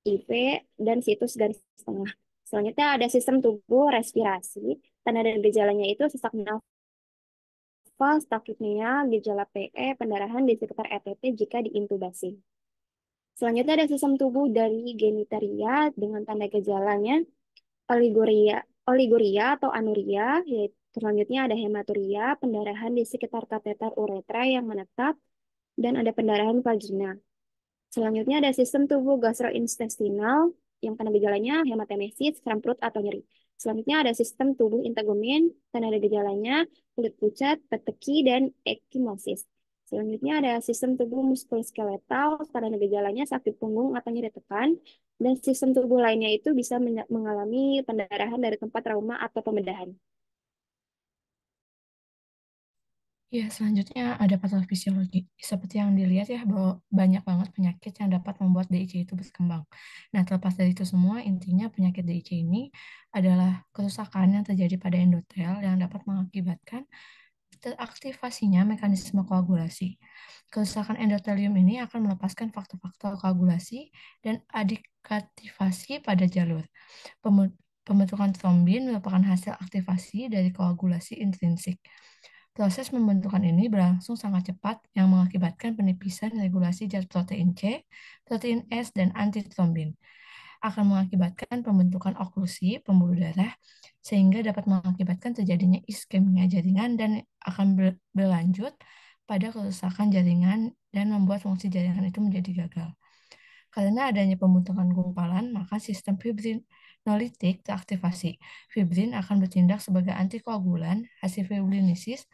IV dan situs garis tengah. Selanjutnya ada sistem tubuh respirasi, tanda dan gejalanya itu sesak nafas, takipnia, gejala PE, pendarahan di sekitar ETP jika diintubasi. Selanjutnya ada sistem tubuh dari genitalia dengan tanda gejalanya oligoria, oligoria atau anuria, yaitu selanjutnya ada hematuria, pendarahan di sekitar kateter uretra yang menetap, dan ada pendarahan vagina. Selanjutnya ada sistem tubuh gastrointestinal yang tanda gejalanya hematemesis, kram perut atau nyeri. Selanjutnya ada sistem tubuh integumen, tanda gejalanya kulit pucat, peteki, dan ekimosis. Selanjutnya ada sistem tubuh muskuloskeletal, tanda gejalanya sakit punggung atau nyeri tekan. Dan sistem tubuh lainnya itu bisa mengalami pendarahan dari tempat trauma atau pembedahan. Ya, selanjutnya ada patofisiologi. Seperti yang dilihat ya, bahwa banyak banget penyakit yang dapat membuat DIC itu berkembang. Nah, terlepas dari itu semua, intinya penyakit DIC ini adalah kerusakan yang terjadi pada endotel yang dapat mengakibatkan teraktivasinya mekanisme koagulasi. Kerusakan endotelium ini akan melepaskan faktor-faktor koagulasi dan adikativasi pada jalur. Pembentukan trombin merupakan hasil aktivasi dari koagulasi intrinsik. Proses pembentukan ini berlangsung sangat cepat yang mengakibatkan penipisan regulasi zat protein C, protein S, dan antitrombin. Akan mengakibatkan pembentukan oklusi pembuluh darah sehingga dapat mengakibatkan terjadinya iskemia jaringan dan akan berlanjut pada kerusakan jaringan dan membuat fungsi jaringan itu menjadi gagal. Karena adanya pembentukan gumpalan, maka sistem fibrinolitik teraktivasi. Fibrin akan bertindak sebagai antikoagulan. Hasil fibrinolysis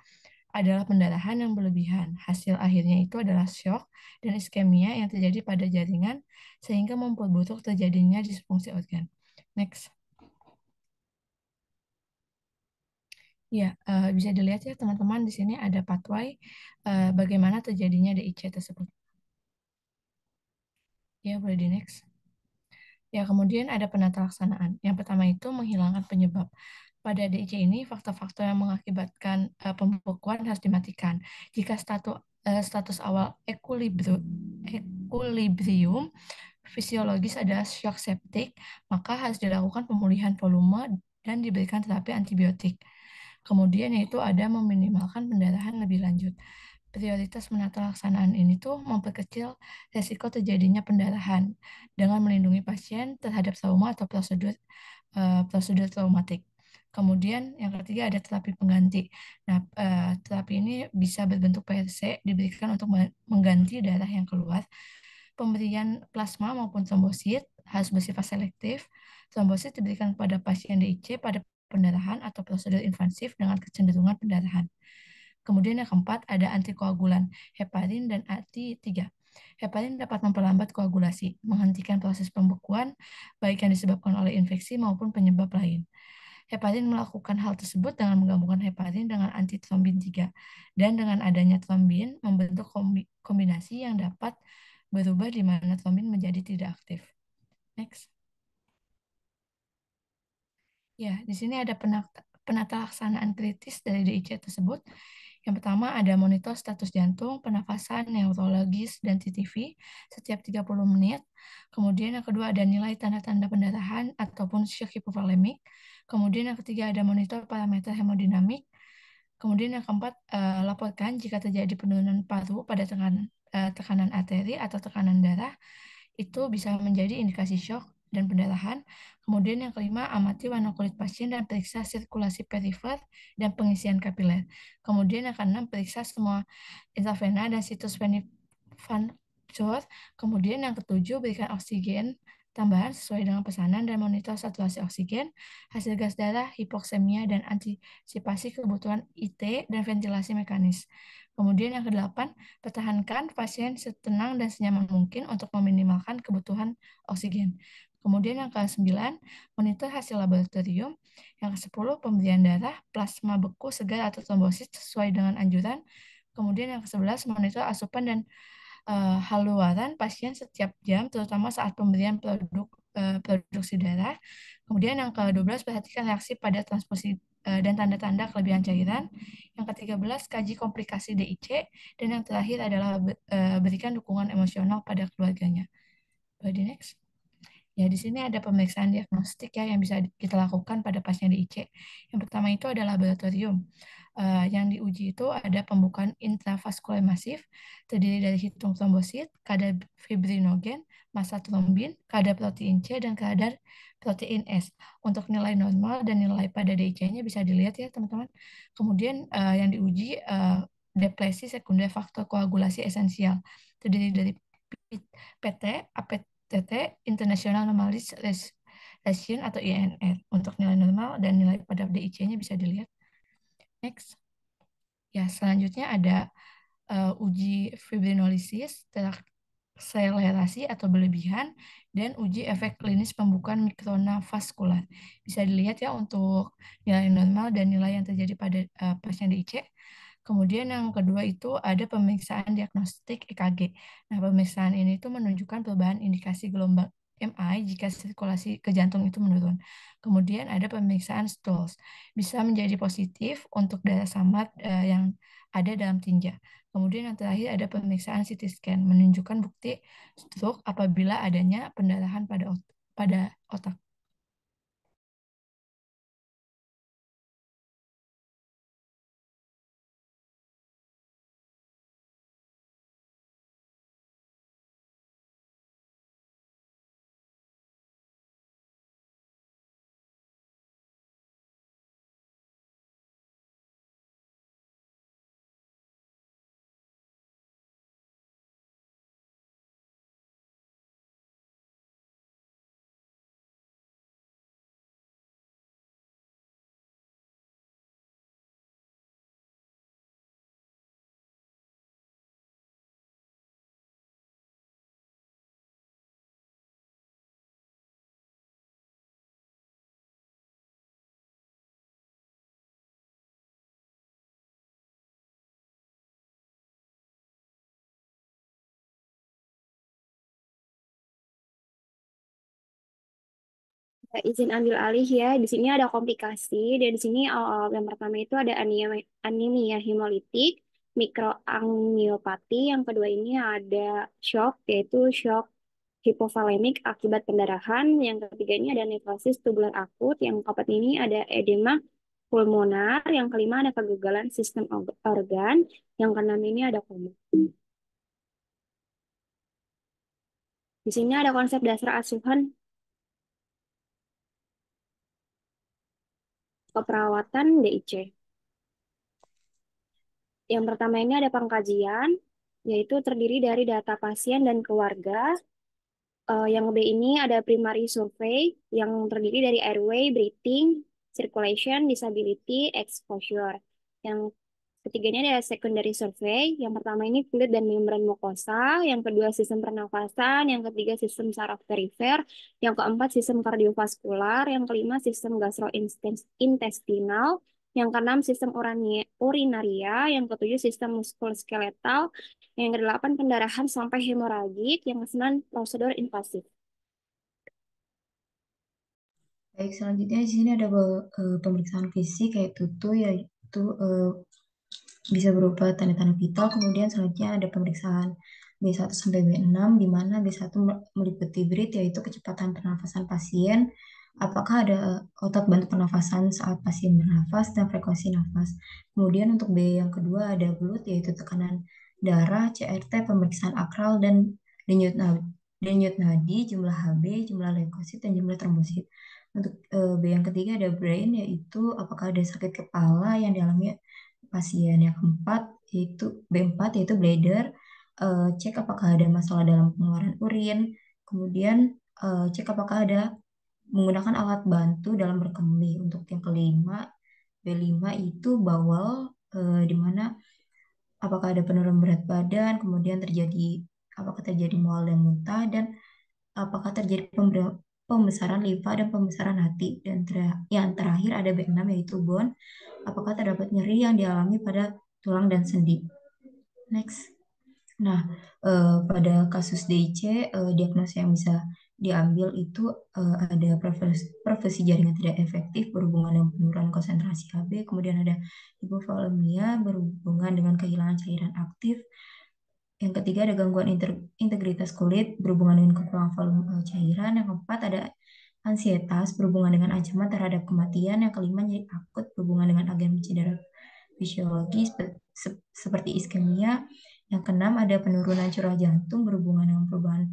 adalah pendarahan yang berlebihan. Hasil akhirnya itu adalah shock dan iskemia yang terjadi pada jaringan sehingga memperburuk terjadinya disfungsi organ. Next. Ya, bisa dilihat ya teman-teman di sini ada pathway bagaimana terjadinya DIC tersebut. Ya, boleh di next. Ya, kemudian ada penata laksanaan. Yang pertama itu menghilangkan penyebab. Pada DIC ini, faktor-faktor yang mengakibatkan pembekuan harus dimatikan. Jika status awal equilibrium fisiologis adalah shock septic, maka harus dilakukan pemulihan volume dan diberikan terapi antibiotik. Kemudian yaitu ada meminimalkan pendarahan lebih lanjut. Prioritas menata laksanaan ini tuh memperkecil resiko terjadinya pendarahan dengan melindungi pasien terhadap trauma atau prosedur traumatik. Kemudian yang ketiga ada terapi pengganti. Nah, terapi ini bisa berbentuk PRC diberikan untuk mengganti darah yang keluar. Pemberian plasma maupun trombosit harus bersifat selektif. Trombosit diberikan pada pasien DIC pada pendarahan atau prosedur invasif dengan kecenderungan pendarahan. Kemudian yang keempat ada antikoagulan, heparin dan AT3. Heparin dapat memperlambat koagulasi, menghentikan proses pembekuan, baik yang disebabkan oleh infeksi maupun penyebab lain. Heparin melakukan hal tersebut dengan menggabungkan heparin dengan antitrombin 3. Dan dengan adanya trombin, membentuk kombinasi yang dapat berubah di mana trombin menjadi tidak aktif. Next. Ya, di sini ada penata laksanaan kritis dari DIC tersebut. Yang pertama ada monitor status jantung, pernafasan, neurologis, dan CTV setiap 30 menit. Kemudian yang kedua ada nilai tanda-tanda pendarahan ataupun shock hipovolemik. Kemudian yang ketiga ada monitor parameter hemodinamik. Kemudian yang keempat, laporkan jika terjadi penurunan paru pada tekanan arteri atau tekanan darah. Itu bisa menjadi indikasi shock dan pendarahan. Kemudian yang kelima, amati warna kulit pasien dan periksa sirkulasi perifer dan pengisian kapiler. Kemudian yang keenam, periksa semua intravena dan situs venifancur. Kemudian yang ketujuh, berikan oksigen tambahan sesuai dengan pesanan dan monitor saturasi oksigen, hasil gas darah, hipoksemia, dan antisipasi kebutuhan IT dan ventilasi mekanis. Kemudian yang kedelapan, pertahankan pasien setenang dan senyaman mungkin untuk meminimalkan kebutuhan oksigen. Kemudian yang ke-9, monitor hasil laboratorium. Yang ke-10, pemberian darah, plasma beku, segar, atau trombosit sesuai dengan anjuran. Kemudian yang ke-11, monitor asupan dan haluaran pasien setiap jam, terutama saat pemberian produksi darah. Kemudian yang ke-12, perhatikan reaksi pada transfusi dan tanda-tanda kelebihan cairan. Yang ke-13, kaji komplikasi DIC. Dan yang terakhir adalah berikan dukungan emosional pada keluarganya. Di next. Ya, di sini ada pemeriksaan diagnostik ya yang bisa kita lakukan pada pasien DIC. Yang pertama itu adalah laboratorium. Yang diuji itu ada pembukaan intravaskular masif, terdiri dari hitung trombosit, kadar fibrinogen, massa trombin, kadar protein C, dan kadar protein S. Untuk nilai normal dan nilai pada DIC-nya bisa dilihat ya teman-teman. Kemudian yang diuji depresi sekunder faktor koagulasi esensial, terdiri dari PT, APTT, International Normality Relation atau INR. Untuk nilai normal dan nilai pada DIC-nya bisa dilihat. Next. Ya, selanjutnya ada uji fibrinolysis, terakselerasi atau berlebihan, dan uji efek klinis pembukaan mikronavaskular. Bisa dilihat ya untuk nilai normal dan nilai yang terjadi pada pasien DIC. Kemudian yang kedua itu ada pemeriksaan diagnostik EKG. Nah, pemeriksaan ini tuh menunjukkan perubahan indikasi gelombang MI jika sirkulasi ke jantung itu menurun. Kemudian ada pemeriksaan stools, bisa menjadi positif untuk darah samad yang ada dalam tinja. Kemudian yang terakhir ada pemeriksaan CT scan, menunjukkan bukti stroke apabila adanya pendarahan pada otak. Izin ambil alih ya. Di sini ada komplikasi dan di sini yang pertama itu ada anemia hemolitik, mikroangiopati. Yang kedua ini ada shock yaitu shock hipovolemik akibat pendarahan. Yang ketiga ini ada nefrosis tubular akut. Yang keempat ini ada edema pulmonar. Yang kelima ada kegagalan sistem organ. Yang keenam ini ada koma. Di sini ada konsep dasar asuhan keperawatan DIC. Yang pertama ini ada pengkajian, yaitu terdiri dari data pasien dan keluarga. Yang B ini ada primary survey, yang terdiri dari airway, breathing, circulation, disability, exposure. Yang ketiga ini ada secondary survey. Yang pertama ini kulit dan membran mukosa, yang kedua sistem pernafasan, yang ketiga sistem saraf perifer, yang keempat sistem kardiovaskular, yang kelima sistem gastrointestinal, yang keenam sistem urinaria, yang ketujuh sistem muskuloskeletal, yang kedelapan pendarahan sampai hemoragik, yang kesembilan prosedur invasif. Baik, selanjutnya di sini ada pemeriksaan fisik yaitu yaitu bisa berupa tanda-tanda vital. Kemudian selanjutnya ada pemeriksaan B1 sampai B6 di mana B1 meliputi BRIT yaitu kecepatan pernafasan pasien, apakah ada otot bantu pernafasan saat pasien bernafas dan frekuensi nafas. Kemudian untuk B yang kedua ada BLUT yaitu tekanan darah, CRT, pemeriksaan akral dan denyut nadi, jumlah HB, jumlah leukosit dan jumlah trombosit. Untuk B yang ketiga ada brain yaitu apakah ada sakit kepala yang dialami pasien. Yang keempat yaitu B4 yaitu bladder, cek apakah ada masalah dalam pengeluaran urin. Kemudian cek apakah ada menggunakan alat bantu dalam berkemih. Untuk yang kelima B5 itu bawel, di mana apakah ada penurunan berat badan, kemudian apakah terjadi mual dan muntah, dan apakah terjadi pembesaran limfa dan pembesaran hati. Dan yang terakhir ada B6 yaitu bone, apakah terdapat nyeri yang dialami pada tulang dan sendi. Next. Nah, pada kasus DIC, diagnosa yang bisa diambil itu ada profesi jaringan tidak efektif berhubungan dengan penurunan konsentrasi Hb, kemudian ada hipovolemia berhubungan dengan kehilangan cairan aktif. Yang ketiga ada gangguan integritas kulit berhubungan dengan kekurangan volume cairan. Yang keempat ada ansietas berhubungan dengan ancaman terhadap kematian. Yang kelima nyeri akut berhubungan dengan agen cedera fisiologi seperti iskemia. Yang keenam ada penurunan curah jantung berhubungan dengan perubahan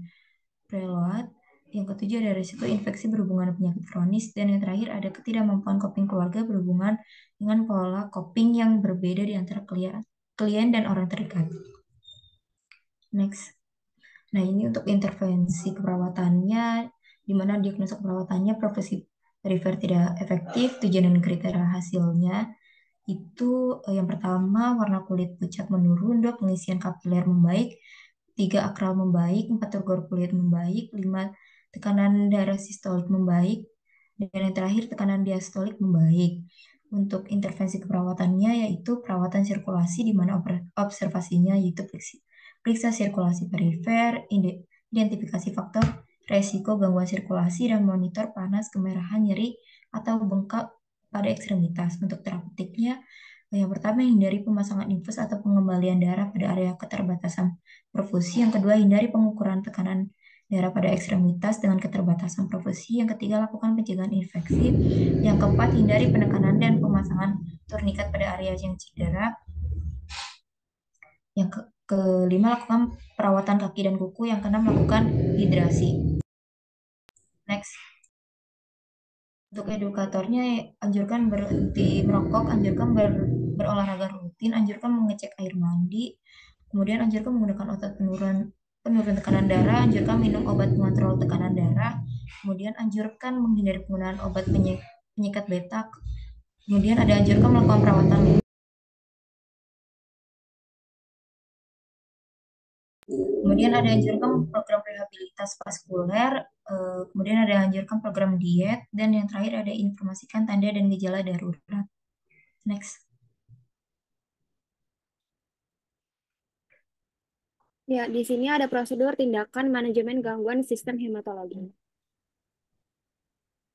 preload. Yang ketujuh ada risiko infeksi berhubungan dengan penyakit kronis. Dan yang terakhir ada ketidakmampuan coping keluarga berhubungan dengan pola coping yang berbeda di antara klien dan orang terdekat. Next. Nah, ini untuk intervensi keperawatannya, di mana diagnosa keperawatannya profesi perifer tidak efektif, tujuan dan kriteria hasilnya itu yang pertama warna kulit pucat menurun, 2 pengisian kapiler membaik, 3 akral membaik, 4 turgor kulit membaik, 5 tekanan darah sistolik membaik, dan yang terakhir tekanan diastolik membaik. Untuk intervensi keperawatannya yaitu perawatan sirkulasi di mana observasinya yaitu periksa sirkulasi perifer, identifikasi faktor resiko gangguan sirkulasi, dan monitor panas, kemerahan, nyeri, atau bengkak pada ekstremitas. Untuk terapeutiknya, yang pertama, hindari pemasangan infus atau pengembalian darah pada area keterbatasan perfusi. Yang kedua, hindari pengukuran tekanan darah pada ekstremitas dengan keterbatasan perfusi. Yang ketiga, lakukan pencegahan infeksi. Yang keempat, hindari penekanan dan pemasangan turniket pada area yang cedera. Yang kelima, lakukan perawatan kaki dan kuku. Yang keenam, lakukan hidrasi. Next. Untuk edukatornya, anjurkan berhenti merokok, anjurkan berolahraga rutin, anjurkan mengecek air mandi, kemudian anjurkan menggunakan obat penurun tekanan darah, anjurkan minum obat pengontrol tekanan darah, kemudian anjurkan menghindari penggunaan obat penyekat beta, kemudian ada anjurkan melakukan perawatan. Kemudian ada anjurkan program rehabilitas vaskuler, kemudian ada anjurkan program diet, dan yang terakhir ada informasikan tanda dan gejala darurat. Next. Ya, di sini ada prosedur tindakan manajemen gangguan sistem hematologi.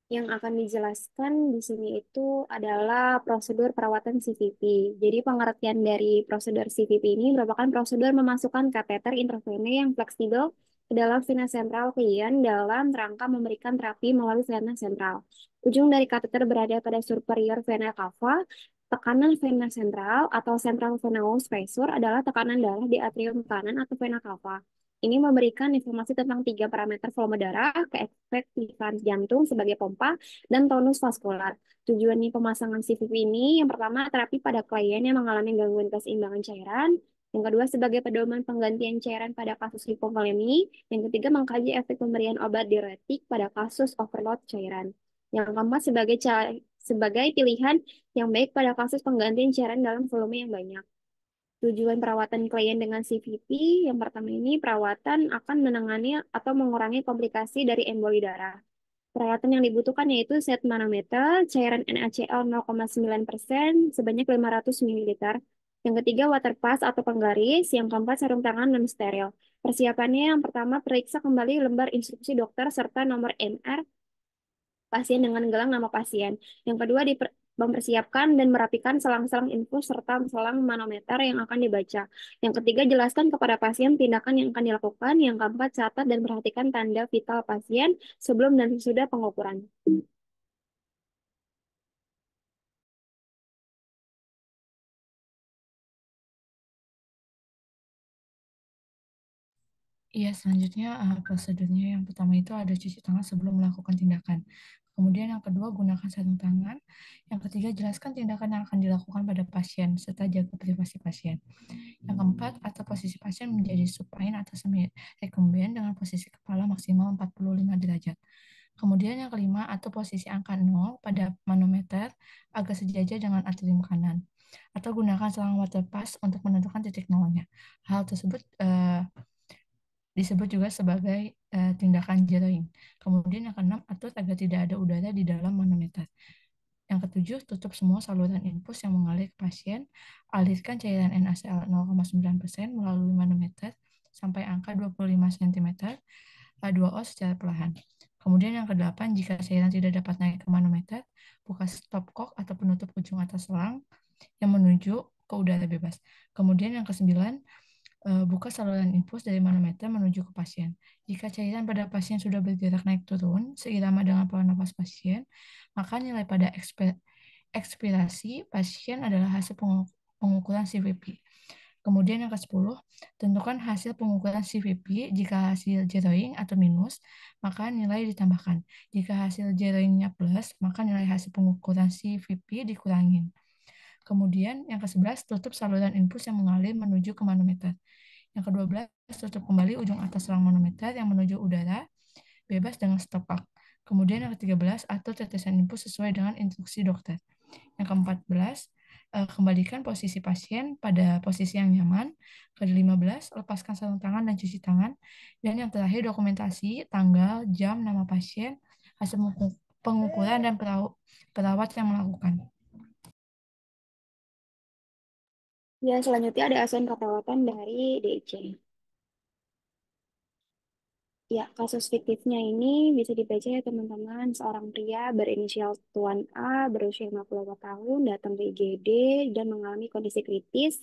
Yang akan dijelaskan di sini itu adalah prosedur perawatan CVP. Jadi pengertian dari prosedur CVP ini merupakan prosedur memasukkan kateter intravena yang fleksibel ke dalam vena sentral klien dalam rangka memberikan terapi melalui vena sentral. Ujung dari kateter berada pada superior vena cava. Tekanan vena sentral atau central venous pressure adalah tekanan darah di atrium kanan atau vena cava. Ini memberikan informasi tentang 3 parameter volume darah, keefektifan jantung sebagai pompa, dan tonus vaskular. Tujuannya pemasangan CVP ini, yang pertama terapi pada klien yang mengalami gangguan keseimbangan cairan, yang kedua sebagai pedoman penggantian cairan pada kasus hipovolemi, yang ketiga mengkaji efek pemberian obat diuretik pada kasus overload cairan. Yang keempat sebagai pilihan yang baik pada kasus penggantian cairan dalam volume yang banyak. Tujuan perawatan klien dengan CVP, yang pertama ini perawatan akan menangani atau mengurangi komplikasi dari emboli darah. Perawatan yang dibutuhkan yaitu set manometer, cairan NaCl 0,9% sebanyak 500 ml. Yang ketiga water pass atau penggaris, yang keempat sarung tangan non steril. Persiapannya yang pertama periksa kembali lembar instruksi dokter serta nomor MR pasien dengan gelang nama pasien. Yang kedua, mempersiapkan dan merapikan selang-selang infus serta selang manometer yang akan dibaca. Yang ketiga, jelaskan kepada pasien tindakan yang akan dilakukan. Yang keempat, catat dan perhatikan tanda vital pasien sebelum dan sesudah pengukuran. Iya, selanjutnya prosedurnya yang pertama itu ada cuci tangan sebelum melakukan tindakan. Kemudian yang kedua, gunakan sarung tangan. Yang ketiga, jelaskan tindakan yang akan dilakukan pada pasien, serta jaga privasi pasien. Yang keempat, atur posisi pasien menjadi supine atau semi recumbent dengan posisi kepala maksimal 45 derajat. Kemudian yang kelima, atur posisi angka 0 pada manometer agak sejajar dengan atrium kanan. Atau gunakan selang water pass untuk menentukan titik nolnya. Hal tersebut disebut juga sebagai tindakan zeroing. Kemudian yang keenam, atur agar tidak ada udara di dalam manometer. Yang ketujuh, tutup semua saluran infus yang mengalir ke pasien. Alirkan cairan NaCl 0,9% melalui manometer sampai angka 25 cm H2O secara perlahan. Kemudian yang kedelapan, jika cairan tidak dapat naik ke manometer, buka stopcock atau penutup ujung atas selang yang menuju ke udara bebas. Kemudian yang kesembilan, buka saluran infus dari manometer menuju ke pasien. Jika cairan pada pasien sudah bergerak naik turun seirama dengan pola nafas pasien, maka nilai pada ekspirasi pasien adalah hasil pengukuran CVP. Kemudian yang ke-10, tentukan hasil pengukuran CVP. Jika hasil zeroing atau minus, maka nilai ditambahkan. Jika hasil zeroingnya plus, maka nilai hasil pengukuran CVP dikurangin. Kemudian yang ke-11, tutup saluran infus yang mengalir menuju ke manometer. Yang ke-12, tutup kembali ujung atas selang manometer yang menuju udara bebas dengan stopcock. Kemudian yang ke-13, atur tetesan infus sesuai dengan instruksi dokter. Yang ke-14, kembalikan posisi pasien pada posisi yang nyaman. Ke-15, lepaskan sarung tangan dan cuci tangan. Dan yang terakhir, dokumentasi tanggal, jam, nama pasien, hasil pengukuran, dan perawat yang melakukan. Ya, selanjutnya ada asuhan keperawatan dari DIC. Ya, kasus fiktifnya ini bisa dibaca ya teman-teman. Seorang pria berinisial Tuan A berusia 54 tahun datang ke IGD dan mengalami kondisi kritis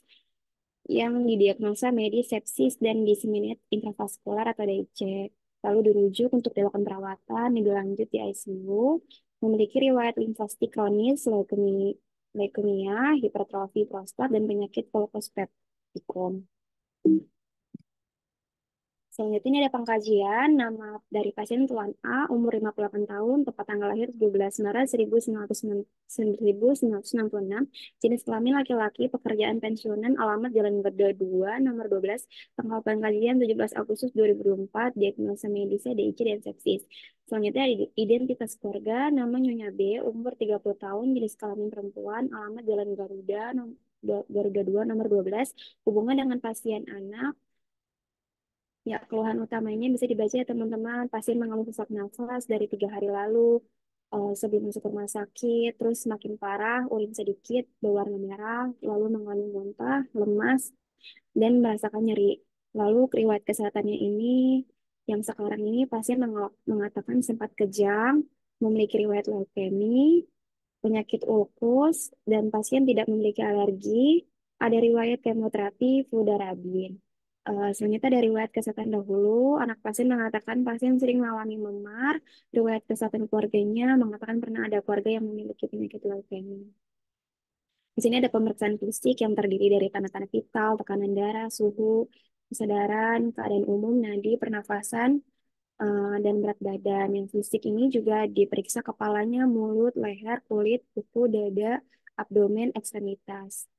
yang didiagnosa medis sepsis dan disseminated intravaskular atau DIC. Lalu dirujuk untuk dilakukan perawatan, dilanjut di ICU, memiliki riwayat limfostik kronis, leukemia, hipertrofi prostat, dan penyakit kolpospeptikum. Selanjutnya ini ada pengkajian nama dari pasien Tuan A, umur 58 tahun, tepat tanggal lahir 17 Maret 1966, jenis kelamin laki-laki, pekerjaan pensiunan, alamat Jalan Berda 2, nomor 12, tanggal pengkajian 17 Agustus 2024, diagnosa medisnya DIC dan sepsis. Selanjutnya ada identitas keluarga, nama Nyonya B, umur 30 tahun, jenis kelamin perempuan, alamat Jalan Garuda 2, nomor 12, hubungan dengan pasien anak. Ya, keluhan utamanya bisa dibaca ya teman-teman. Pasien mengalami sesak nafas dari 3 hari lalu sebelum masuk rumah sakit, terus makin parah, urin sedikit, berwarna merah, lalu mengalami muntah, lemas, dan merasakan nyeri. Lalu riwayat kesehatannya ini, yang sekarang ini pasien mengatakan sempat kejang, memiliki riwayat leukemi, penyakit ulkus, dan pasien tidak memiliki alergi, ada riwayat kemoterapi fludarabin. Selanjutnya dari riwayat kesehatan dahulu, anak pasien mengatakan pasien sering mengalami memar, riwayat kesehatan keluarganya mengatakan pernah ada keluarga yang memiliki penyakit leukemia. Di sini ada pemeriksaan fisik yang terdiri dari tanda-tanda vital, tekanan darah, suhu, kesadaran, keadaan umum, nadi, pernafasan, dan berat badan. Yang fisik ini juga diperiksa kepalanya, mulut, leher, kulit, kuku, dada, abdomen, ekstremitas.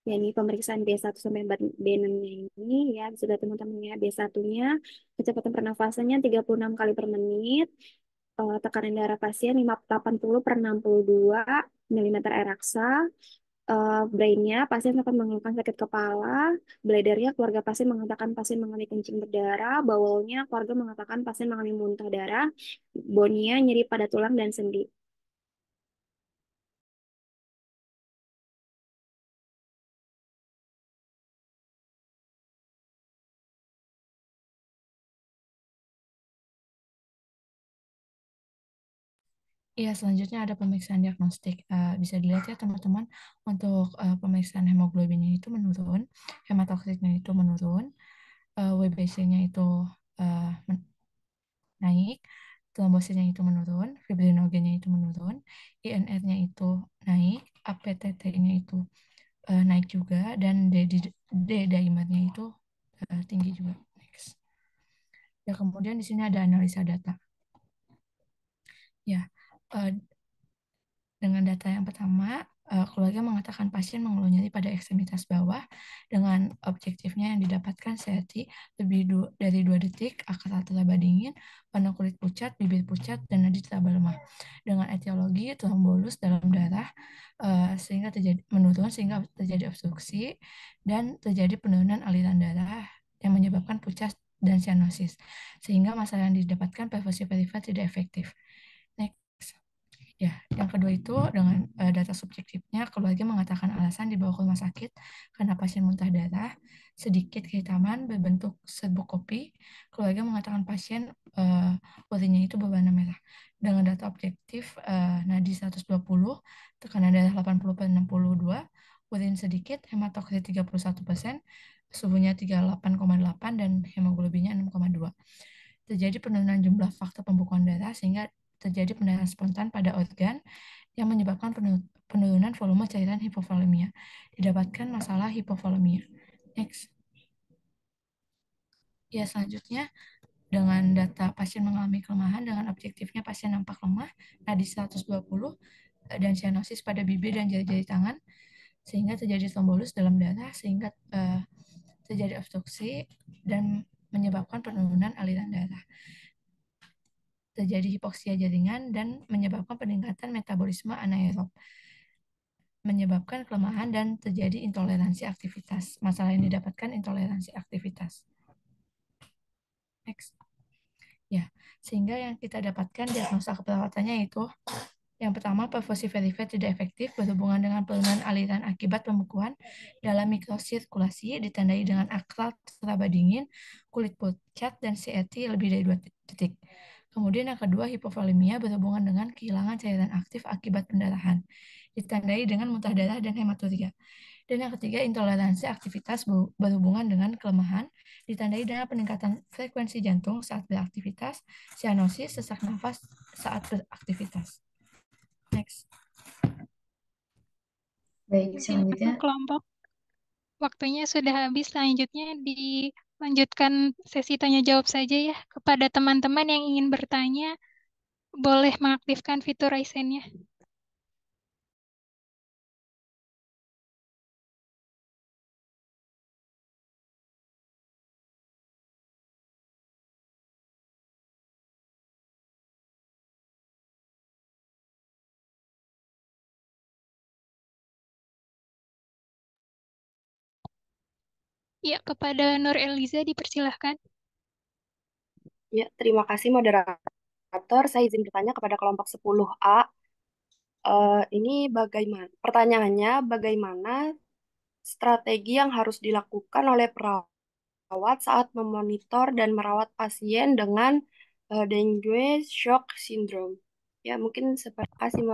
Ya, ini pemeriksaan B1 sampai B6-nya ini ya, sudah teman-teman ya. B1-nya kecepatan pernafasannya 36 kali per menit, tekanan darah pasien 80 per 62 mm raksa, brainnya pasien akan mengeluhkan sakit kepala, bladernya keluarga pasien mengatakan pasien mengalami kencing berdarah, bawalnya keluarga mengatakan pasien mengalami muntah darah, bonia nyeri pada tulang dan sendi. Iya, selanjutnya ada pemeriksaan diagnostik. Bisa dilihat ya teman-teman, untuk pemeriksaan hemoglobinnya itu menurun, hematoksitnya itu menurun, WBC-nya itu naik, trombositnya itu menurun, fibrinogennya itu menurun, INR-nya itu naik, APTT-nya itu naik juga, dan D-dimernya itu tinggi juga. Next. Ya, kemudian di sini ada analisa data. Ya, dengan data yang pertama, keluarga mengatakan pasien mengeluh nyeri pada ekstremitas bawah dengan objektifnya yang didapatkan CRT lebih dari 2 detik, akar teraba dingin, warna kulit pucat, bibir pucat, dan nadi teraba lemah. Dengan etiologi trombolus dalam darah sehingga menurun sehingga terjadi obstruksi dan terjadi penurunan aliran darah yang menyebabkan pucat dan sianosis. Sehingga masalah yang didapatkan perfusi perifer tidak efektif. Next. Ya, yang kedua itu dengan data subjektifnya, keluarga mengatakan alasan dibawa ke rumah sakit karena pasien muntah darah, sedikit kehitaman berbentuk serbuk kopi. Keluarga mengatakan pasien urinnya itu berwarna merah. Dengan data objektif, nadi 120, tekanan darah 80 per 62, urin sedikit, hematokrit 31%, suhunya 38,8 dan hemoglobinnya 6,2. Terjadi penurunan jumlah faktor pembekuan darah sehingga terjadi pendarahan spontan pada organ yang menyebabkan penurunan volume cairan hipovolemia. Didapatkan masalah hipovolemia. Next. Ya, selanjutnya dengan data pasien mengalami kelemahan dengan objektifnya pasien nampak lemah, nadi 120, dan sianosis pada bibir dan jari-jari tangan, sehingga terjadi trombolus dalam darah, sehingga terjadi obstruksi dan menyebabkan penurunan aliran darah. Terjadi hipoksia jaringan dan menyebabkan peningkatan metabolisme anaerob, menyebabkan kelemahan dan terjadi intoleransi aktivitas. Masalah yang didapatkan intoleransi aktivitas. Next. Ya, sehingga yang kita dapatkan diagnosa keperawatannya itu Yang pertama, perfusi verified tidak efektif berhubungan dengan penurunan aliran akibat pembekuan dalam mikrosirkulasi ditandai dengan akral teraba dingin, kulit pucat, dan CRT lebih dari 2 detik. Kemudian yang kedua, hipovolemia berhubungan dengan kehilangan cairan aktif akibat pendarahan, ditandai dengan muntah darah dan hematuria. Dan yang ketiga, intoleransi aktivitas berhubungan dengan kelemahan, ditandai dengan peningkatan frekuensi jantung saat beraktivitas, sianosis, sesak nafas saat beraktivitas. Next. Baik, Izin selanjutnya masuk kelompok. Waktunya sudah habis. Selanjutnya dilanjutkan sesi tanya jawab saja ya. Kepada teman-teman yang ingin bertanya, boleh mengaktifkan fitur raise hand-nya. Ya, kepada Nur Eliza dipersilahkan. Ya, terima kasih moderator. Saya izin bertanya kepada kelompok 10A. Ini bagaimana? Pertanyaannya, bagaimana strategi yang harus dilakukan oleh perawat saat memonitor dan merawat pasien dengan dengue shock syndrome? Ya, mungkin seperti kasih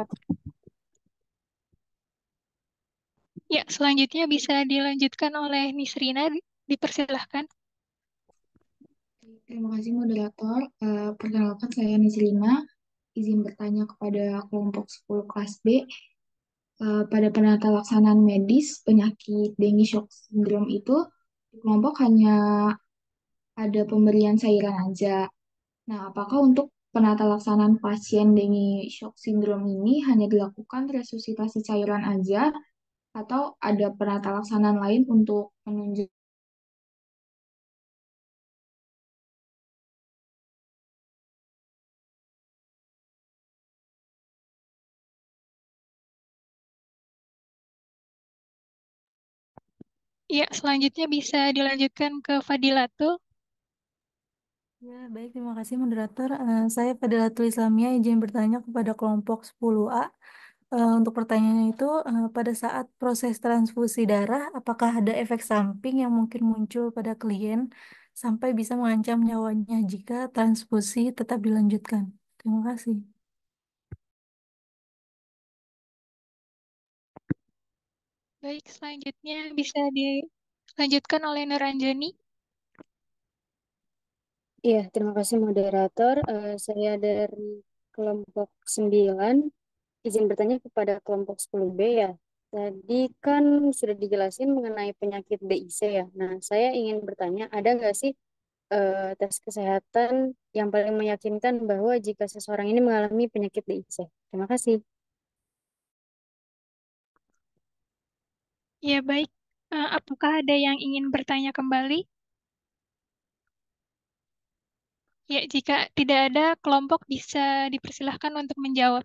Ya, selanjutnya bisa dilanjutkan oleh Nisrina. Dipersilahkan. Terima kasih moderator. Perkenalkan saya Nizlina. Izin bertanya kepada kelompok 10 kelas B. Pada penata laksanaan medis penyakit dengue shock syndrome itu di kelompok hanya ada pemberian cairan aja. Nah, apakah untuk penata laksanaan pasien dengue shock syndrome ini hanya dilakukan resusitasi cairan aja atau ada penata laksanaan lain untuk menunjang. Ya, selanjutnya bisa dilanjutkan ke Fadilatul. Ya, baik, terima kasih moderator. Saya Fadilatul Islamia izin bertanya kepada kelompok 10A. Untuk pertanyaannya itu, pada saat proses transfusi darah, apakah ada efek samping yang mungkin muncul pada klien sampai bisa mengancam nyawanya jika transfusi tetap dilanjutkan? Terima kasih. Baik, selanjutnya bisa dilanjutkan oleh Nur Anjani. Iya, terima kasih moderator. Saya dari kelompok 9, izin bertanya kepada kelompok 10B ya. Tadi kan sudah dijelasin mengenai penyakit DIC ya. Nah, saya ingin bertanya, ada nggak sih tes kesehatan yang paling meyakinkan bahwa jika seseorang ini mengalami penyakit DIC? Terima kasih. Ya, baik. Apakah ada yang ingin bertanya kembali? Ya, jika tidak ada, kelompok bisa dipersilahkan untuk menjawab.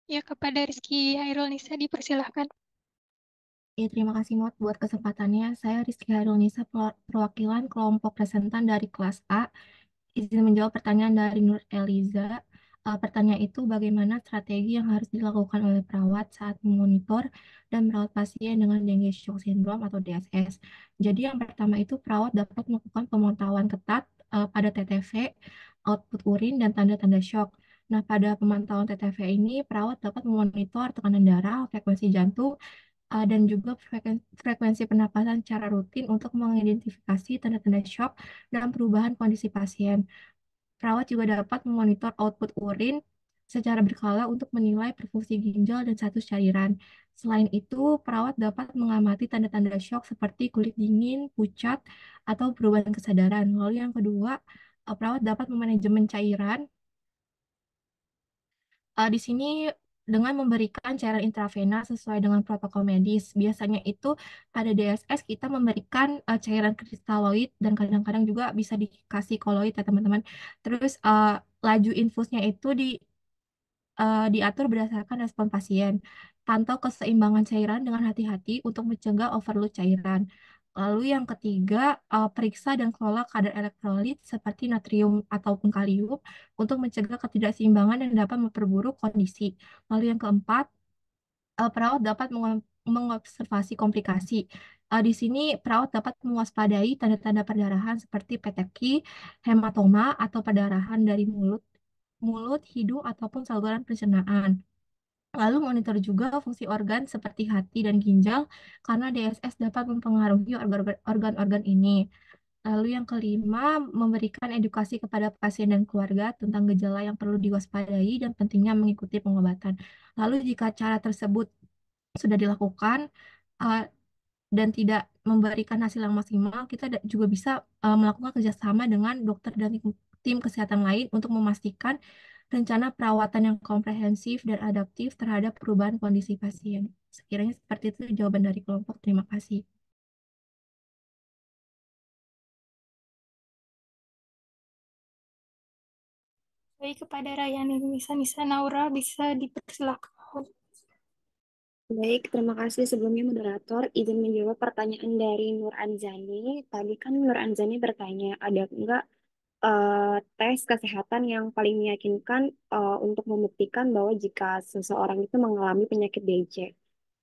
Ya, kepada Rizky Hairul Nisa dipersilahkan. Ya, terima kasih Mot buat kesempatannya. Saya Rizky Hairul Nisa, perwakilan kelompok presentan dari kelas A. Izin menjawab pertanyaan dari Nur Eliza. Pertanyaan itu bagaimana strategi yang harus dilakukan oleh perawat saat memonitor dan merawat pasien dengan dengue shock syndrome atau DSS. Jadi yang pertama itu perawat dapat melakukan pemantauan ketat pada TTV, output urin, dan tanda-tanda shock. Nah, pada pemantauan TTV ini, perawat dapat memonitor tekanan darah, frekuensi jantung, dan juga frekuensi pernapasan secara rutin untuk mengidentifikasi tanda-tanda shock dan perubahan kondisi pasien. Perawat juga dapat memonitor output urin secara berkala untuk menilai perfungsi ginjal dan status cairan. Selain itu, perawat dapat mengamati tanda-tanda shock seperti kulit dingin, pucat, atau perubahan kesadaran. Lalu yang kedua, perawat dapat memanajemen cairan di sini dengan memberikan cairan intravena sesuai dengan protokol medis. Biasanya itu pada DSS kita memberikan cairan kristaloid dan kadang-kadang juga bisa dikasih koloid ya teman-teman. Terus laju infusnya itu diatur berdasarkan respon pasien. Pantau keseimbangan cairan dengan hati-hati untuk mencegah overload cairan. Lalu yang ketiga, periksa dan kelola kadar elektrolit seperti natrium ataupun kalium untuk mencegah ketidakseimbangan yang dapat memperburuk kondisi. Lalu yang keempat, perawat dapat mengobservasi komplikasi. Di sini perawat dapat mewaspadai tanda-tanda perdarahan seperti peteki, hematoma, atau perdarahan dari mulut, hidung, ataupun saluran pencernaan. Lalu monitor juga fungsi organ seperti hati dan ginjal karena DSS dapat mempengaruhi organ-organ ini. Lalu yang kelima, memberikan edukasi kepada pasien dan keluarga tentang gejala yang perlu diwaspadai dan pentingnya mengikuti pengobatan. Lalu jika cara tersebut sudah dilakukan uh, dan tidak memberikan hasil yang maksimal, kita juga bisa melakukan kerjasama dengan dokter dan tim kesehatan lain untuk memastikan rencana perawatan yang komprehensif dan adaptif terhadap perubahan kondisi pasien. Sekiranya seperti itu jawaban dari kelompok. Terima kasih. Baik, kepada Rayani Nisa Naura bisa dipersilakan. Baik, terima kasih sebelumnya moderator. Izin menjawab pertanyaan dari Nur Anzani. Tadi kan Nur Anzani bertanya, ada enggak tes kesehatan yang paling meyakinkan untuk membuktikan bahwa jika seseorang itu mengalami penyakit DC.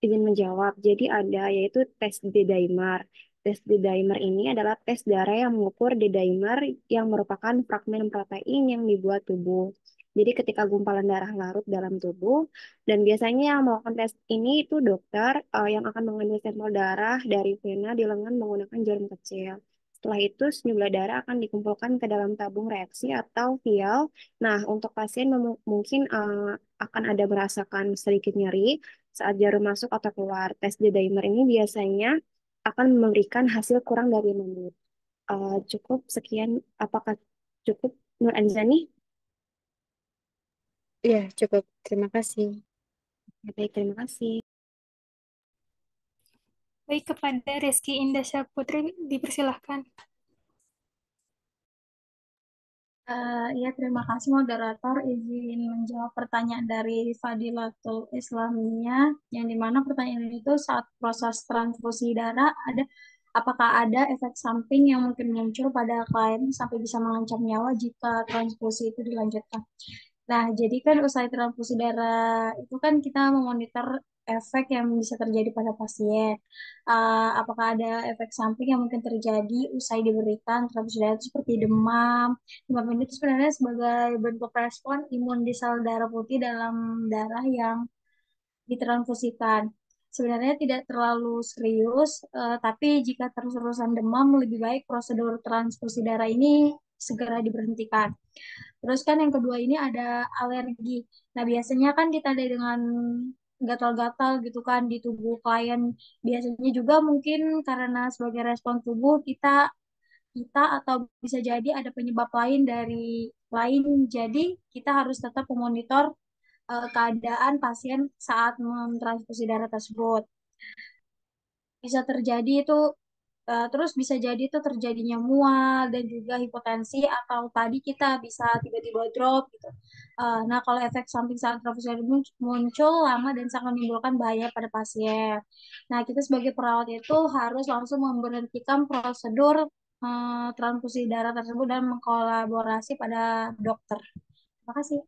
Izin menjawab, jadi ada yaitu tes D-dimer. Tes D-dimer ini adalah tes darah yang mengukur D-dimer yang merupakan fragmen protein yang dibuat tubuh. Jadi ketika gumpalan darah larut dalam tubuh, dan biasanya yang melakukan tes ini itu dokter yang akan mengambil sampel darah dari vena di lengan menggunakan jarum kecil. Setelah itu, sejumlah darah akan dikumpulkan ke dalam tabung reaksi atau vial. Nah, untuk pasien mungkin akan ada merasakan sedikit nyeri saat jarum masuk atau keluar. Tes D-dimer ini biasanya akan memberikan hasil kurang dari 6 menit. Cukup sekian, apakah cukup Nur Anzani? Iya, cukup. Terima kasih. Baik, terima kasih. Baik, kepada Reski Indah Syahputri dipersilahkan. Ya, terima kasih moderator izin menjawab pertanyaan dari Fadilatul Islamiyah yang dimana pertanyaan itu saat proses transfusi darah apakah ada efek samping yang mungkin muncul pada klien sampai bisa mengancam nyawa jika transfusi itu dilanjutkan. Nah, jadi kan usai transfusi darah itu kan kita memonitor efek yang bisa terjadi pada pasien. Apakah ada efek samping yang mungkin terjadi usai diberikan transfusi darah itu seperti demam. Demam ini itu sebenarnya sebagai bentuk respon imun di sel darah putih dalam darah yang ditransfusikan. Sebenarnya tidak terlalu serius, tapi jika terus-terusan demam, lebih baik prosedur transfusi darah ini segera diberhentikan. Terus kan yang kedua ini ada alergi. Nah, biasanya kan ditandai dengan gatal-gatal gitu kan di tubuh klien. Biasanya juga mungkin karena sebagai respon tubuh kita atau bisa jadi ada penyebab lain lain. Jadi kita harus tetap memonitor keadaan pasien saat mentransfusi darah tersebut. Bisa terjadi itu terus bisa jadi itu terjadinya mual dan juga hipotensi atau tadi kita bisa tiba-tiba drop gitu. Nah, kalau efek samping saat transfusi muncul lama dan sangat menimbulkan bahaya pada pasien. Nah, kita sebagai perawat itu harus langsung memberhentikan prosedur transfusi darah tersebut dan mengkolaborasi pada dokter. Terima kasih.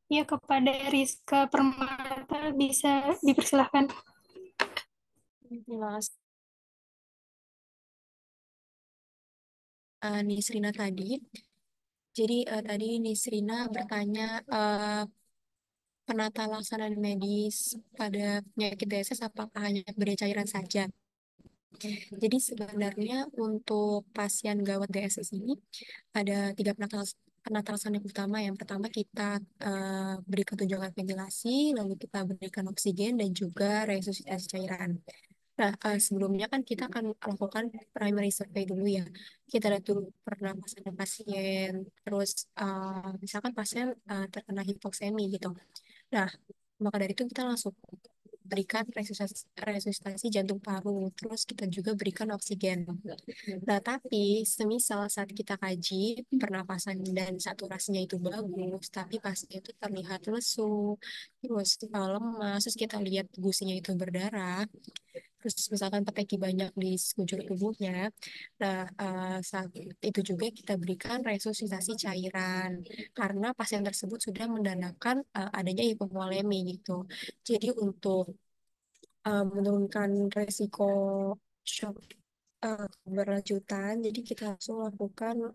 Ya, kepada Rizka Permata bisa dipersilahkan. Terima kasih. Nisrina tadi. Jadi tadi Nisrina bertanya penata laksanaan medis pada penyakit DSS apakah hanya beri cairan saja? Jadi sebenarnya untuk pasien gawat DSS ini ada tiga penata laksanaan yang utama. Yang pertama kita berikan tunjangan ventilasi, lalu kita berikan oksigen dan juga resusitasi cairan. Nah, sebelumnya kan kita akan lakukan primary survey dulu ya. Kita lihat dulu pernapasan pasien, terus misalkan pasien terkena hipoksemi gitu. Nah, maka dari itu kita langsung berikan resusitasi jantung paru, terus kita juga berikan oksigen. Nah, tapi semisal saat kita kaji pernapasan dan saturasinya itu bagus, tapi pasien itu terlihat lesu, terus lemas, terus kita lihat gusinya itu berdarah, terus misalkan peteki banyak di sekujur tubuhnya. Nah, saat itu juga kita berikan resusitasi cairan karena pasien tersebut sudah menandakan adanya hipovolemi gitu. Jadi untuk menurunkan resiko shock berlanjutan, jadi kita langsung lakukan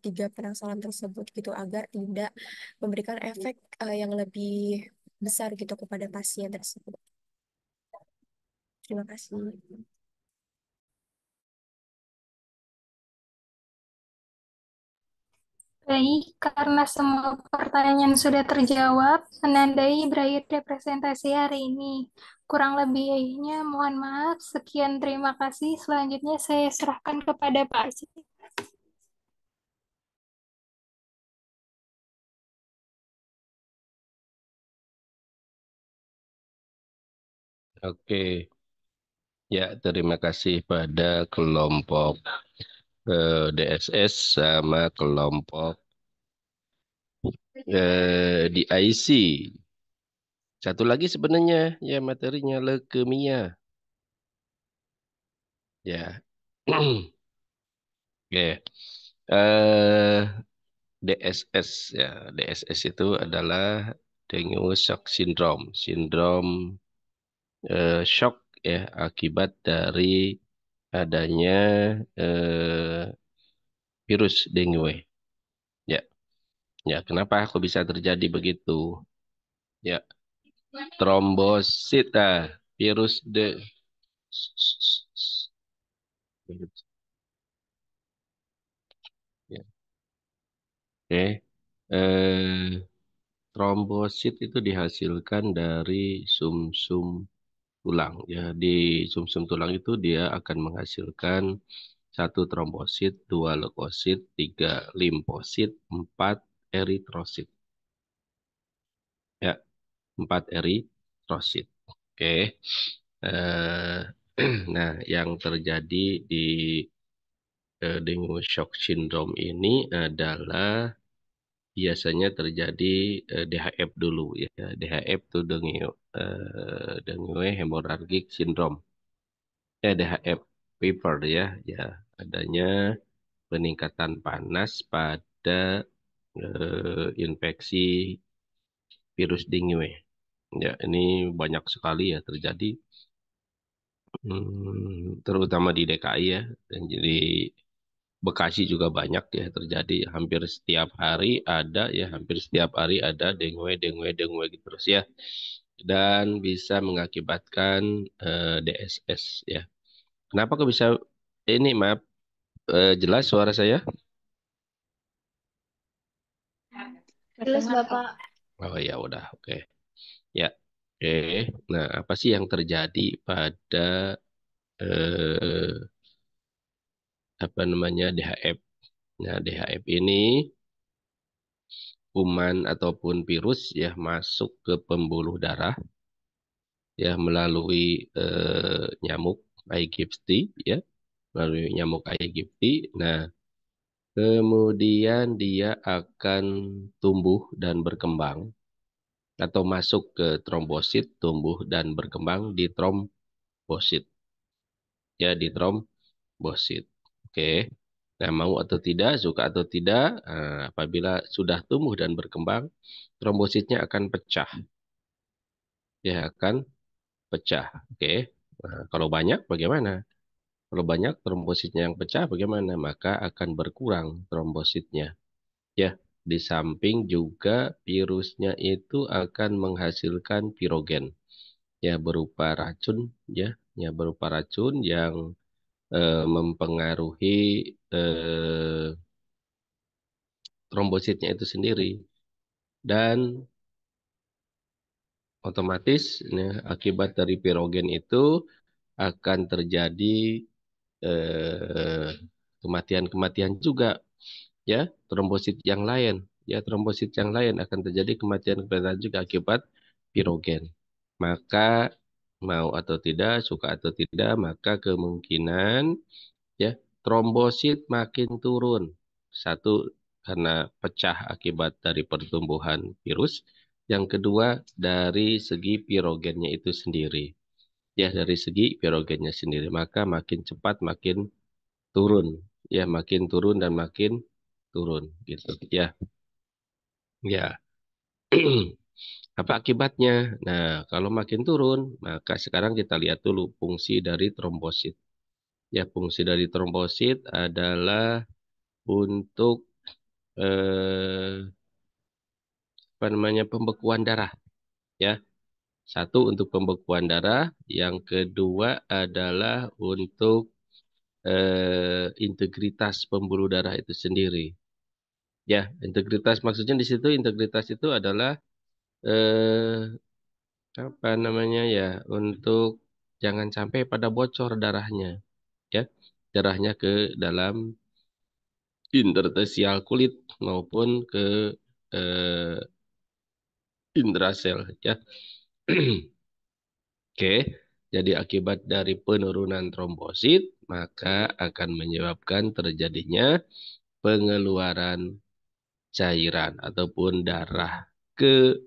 tiga penangsalan tersebut gitu agar tidak memberikan efek yang lebih besar gitu kepada pasien tersebut. Terima kasih. Baik, karena semua pertanyaan sudah terjawab, menandai berakhir presentasi hari ini. Kurang lebihnya mohon maaf. Sekian, terima kasih. Selanjutnya saya serahkan kepada Pak Aceh. Oke, ya terima kasih pada kelompok DSS sama kelompok di IC. Satu lagi sebenarnya ya materinya leukemia. Ya. Oke. Eh DSS ya. DSS itu adalah Dengue Shock Syndrome. Sindrom shock ya akibat dari adanya eh, virus dengue. Ya. Ya, kenapa kok bisa terjadi begitu? Ya, trombosit virus ya. Oke. Trombosit itu dihasilkan dari sumsum tulang. Ya, di sumsum tulang itu dia akan menghasilkan satu trombosit, dua leukosit, tiga limfosit, empat eritrosit. Ya, empat eritrosit. Oke. Eh, nah, yang terjadi di dengue shock syndrome ini adalah biasanya terjadi DHF dulu ya. DHF itu dengue hemorrhagic syndrome. Ya, DHF fever ya. Ya, adanya peningkatan panas pada infeksi virus dengue. Ya, ini banyak sekali ya terjadi, terutama di DKI ya, dan jadi Bekasi juga banyak ya terjadi. Hampir setiap hari ada ya, hampir setiap hari ada dengue, dengue, dengue gitu terus ya. Dan bisa mengakibatkan DSS ya. Kenapa kok bisa ini maaf jelas suara saya? Jelas Bapak. Oh ya udah oke. Ya. Oke. Nah, apa sih yang terjadi pada eh, apa namanya DHF? Nah, DHF ini kuman ataupun virus ya masuk ke pembuluh darah ya melalui nyamuk Aegypti ya, melalui nyamuk Aegypti. Nah, kemudian dia akan tumbuh dan berkembang atau masuk ke trombosit, tumbuh dan berkembang di trombosit. Ya, di trombosit. Oke. Nah, mau atau tidak, suka atau tidak, apabila sudah tumbuh dan berkembang, trombositnya akan pecah. Ya, akan pecah. Oke. Nah, kalau banyak bagaimana? Kalau banyak trombositnya yang pecah bagaimana? Maka akan berkurang trombositnya. Ya, di samping juga virusnya itu akan menghasilkan pirogen. Ya, berupa racun ya, ya berupa racun yang mempengaruhi trombositnya itu sendiri. Dan otomatis ya, akibat dari pirogen itu akan terjadi eh, kematian-kematian juga ya, trombosit yang lain ya, trombosit yang lain akan terjadi kematian-kematian juga akibat pirogen. Maka mau atau tidak, suka atau tidak, maka kemungkinan ya trombosit makin turun. Satu, karena pecah akibat dari pertumbuhan virus. Yang kedua, dari segi pirogennya itu sendiri. Ya, dari segi pirogennya sendiri. Maka makin cepat makin turun. Ya, makin turun dan makin turun. Gitu. Ya, ya. Apa akibatnya? Nah, kalau makin turun, maka sekarang kita lihat dulu fungsi dari trombosit. Ya, fungsi dari trombosit adalah untuk apa namanya pembekuan darah. Ya, satu untuk pembekuan darah, yang kedua adalah untuk integritas pembuluh darah itu sendiri. Ya, integritas maksudnya di situ integritas itu adalah eh, apa namanya ya untuk jangan sampai pada bocor darahnya. Ya, darahnya ke dalam interstisial kulit maupun ke eh, intrasel ya. Oke, jadi akibat dari penurunan trombosit maka akan menyebabkan terjadinya pengeluaran cairan ataupun darah ke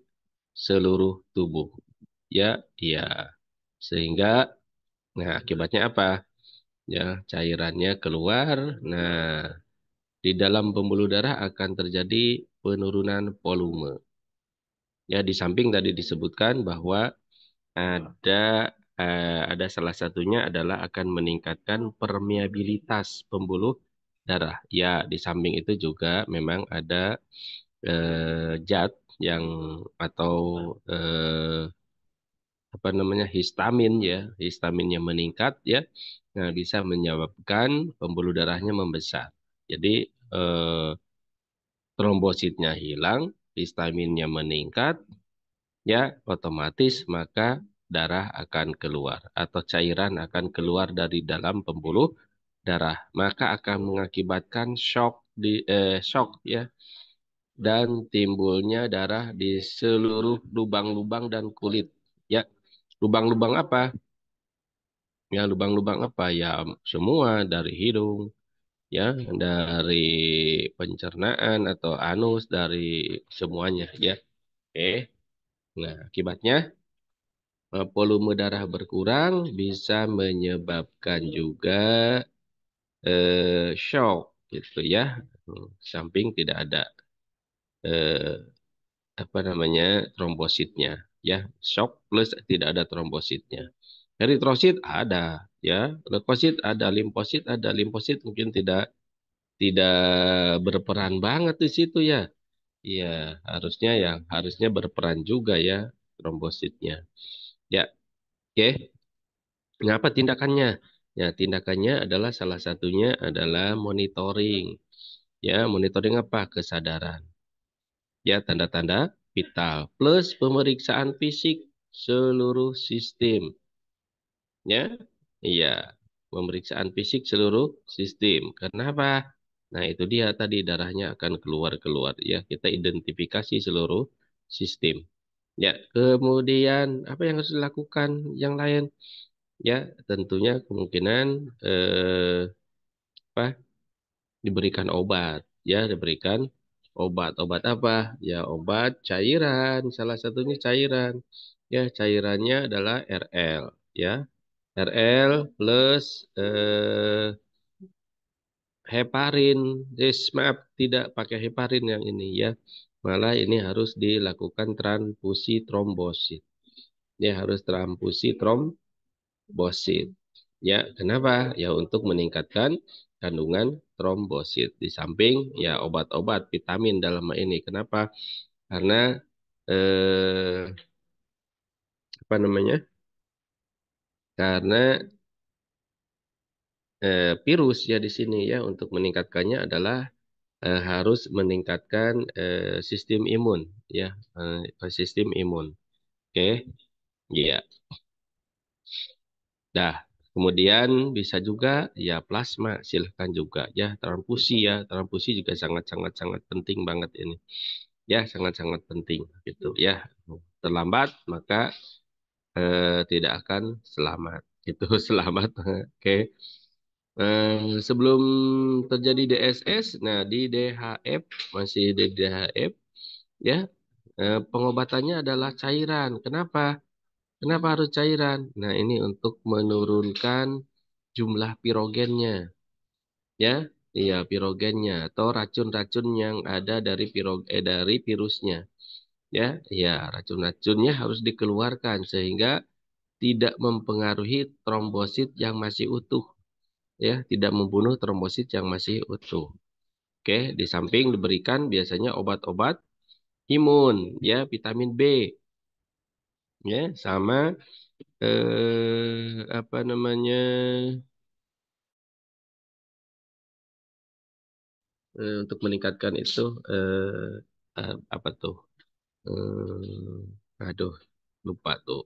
seluruh tubuh. Ya, iya. Sehingga nah akibatnya apa? Ya, cairannya keluar. Nah, di dalam pembuluh darah akan terjadi penurunan volume. Ya, di samping tadi disebutkan bahwa ada ada salah satunya adalah akan meningkatkan permeabilitas pembuluh darah. Ya, di samping itu juga memang ada zat yang atau apa namanya histamin ya, histaminnya meningkat ya. Nah, bisa menyebabkan pembuluh darahnya membesar. Jadi trombositnya hilang, histaminnya meningkat, ya otomatis maka darah akan keluar atau cairan akan keluar dari dalam pembuluh darah. Maka akan mengakibatkan shock ya dan timbulnya darah di seluruh lubang-lubang dan kulit. Ya, lubang-lubang apa? Ya, lubang-lubang apa? Ya, semua dari hidung, ya, dari pencernaan atau anus, dari semuanya, ya. Oke. Nah, akibatnya volume darah berkurang bisa menyebabkan juga shock, gitu ya. Samping tidak ada eh, apa namanya trombositnya ya shock plus tidak ada trombositnya. Eritrosit ada ya, leukosit ada, limfosit mungkin tidak berperan banget di situ ya. Iya, harusnya berperan juga ya trombositnya. Ya, oke. Ngapa tindakannya? Ya, tindakannya adalah salah satunya adalah monitoring. Ya, monitoring apa? Kesadaran. Ya, tanda-tanda vital plus pemeriksaan fisik seluruh sistem. Ya, iya, pemeriksaan fisik seluruh sistem. Kenapa? Nah, itu dia tadi darahnya akan keluar-keluar. Ya, kita identifikasi seluruh sistem. Ya, kemudian apa yang harus dilakukan yang lain? Ya, tentunya kemungkinan apa? Diberikan obat. Ya, diberikan obat. Obat apa? Ya, obat cairan. Salah satunya cairan. Ya, cairannya adalah RL. Ya, RL plus heparin. Maaf, tidak pakai heparin yang ini ya. Malah ini harus dilakukan transfusi trombosit. Ya, harus transfusi trombosit. Ya, kenapa? Ya, untuk meningkatkan kandungan trombosit. Di samping ya obat-obat vitamin dalam hal ini. Kenapa? Karena apa namanya? Karena virus ya di sini ya untuk meningkatkannya adalah harus meningkatkan sistem imun ya, sistem imun. Oke, ya. Dah, kemudian bisa juga ya plasma, silahkan juga ya transfusi ya, transfusi juga sangat-sangat sangat penting banget ini. Ya, sangat-sangat penting gitu ya. Terlambat maka tidak akan selamat. Itu selamat. Oke. Sebelum terjadi DSS, nah di DHF, masih di DHF, ya, pengobatannya adalah cairan. Kenapa? Kenapa harus cairan? Nah, ini untuk menurunkan jumlah pirogennya, ya, iya pirogennya atau racun-racun yang ada dari dari virusnya, ya, iya racun-racunnya harus dikeluarkan sehingga tidak mempengaruhi trombosit yang masih utuh, ya, tidak membunuh trombosit yang masih utuh. Oke, di samping diberikan biasanya obat-obat imun, ya, vitamin B, ya, sama apa namanya untuk meningkatkan itu apa tuh? Aduh, lupa tuh.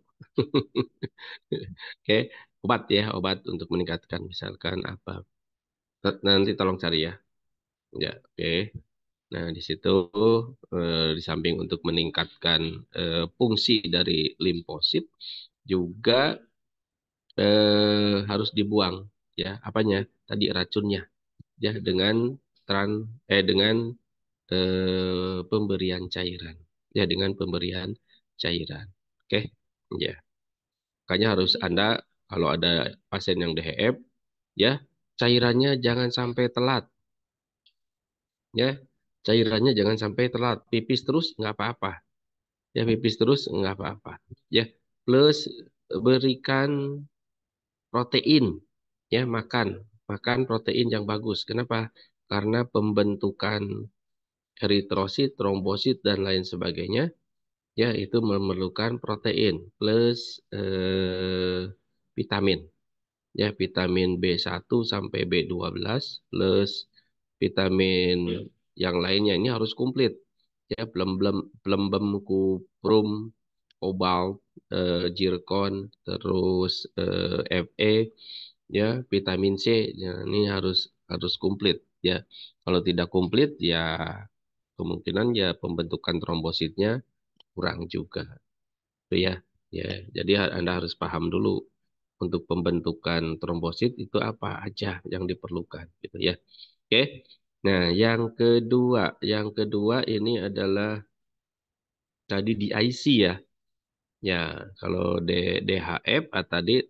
Oke, obat ya, obat untuk meningkatkan misalkan apa? Nanti tolong cari ya. Ya, oke. Nah, di situ di samping untuk meningkatkan fungsi dari limfosit juga harus dibuang ya, apanya? Tadi racunnya ya dengan pemberian cairan. Ya, dengan pemberian cairan. Oke. Ya. Makanya harus Anda kalau ada pasien yang DHF ya, cairannya jangan sampai telat ya. Cairannya jangan sampai telat. Pipis terus nggak apa-apa. Ya, pipis terus nggak apa-apa. Ya. Plus berikan protein ya, makan protein yang bagus. Kenapa? Karena pembentukan eritrosit, trombosit dan lain sebagainya ya itu memerlukan protein plus vitamin. Ya, vitamin B1 sampai B12 plus vitamin yang lainnya ini harus komplit. Ya, belembem, kuprum, kobalt, zirkon, terus Fe, ya, vitamin C. Ya, ini harus harus komplit ya. Kalau tidak komplit ya kemungkinan ya pembentukan trombositnya kurang juga. Itu ya. Ya, jadi Anda harus paham dulu untuk pembentukan trombosit itu apa aja yang diperlukan gitu ya. Oke. Nah, yang kedua ini adalah tadi di IC ya. Ya, kalau DHF tadi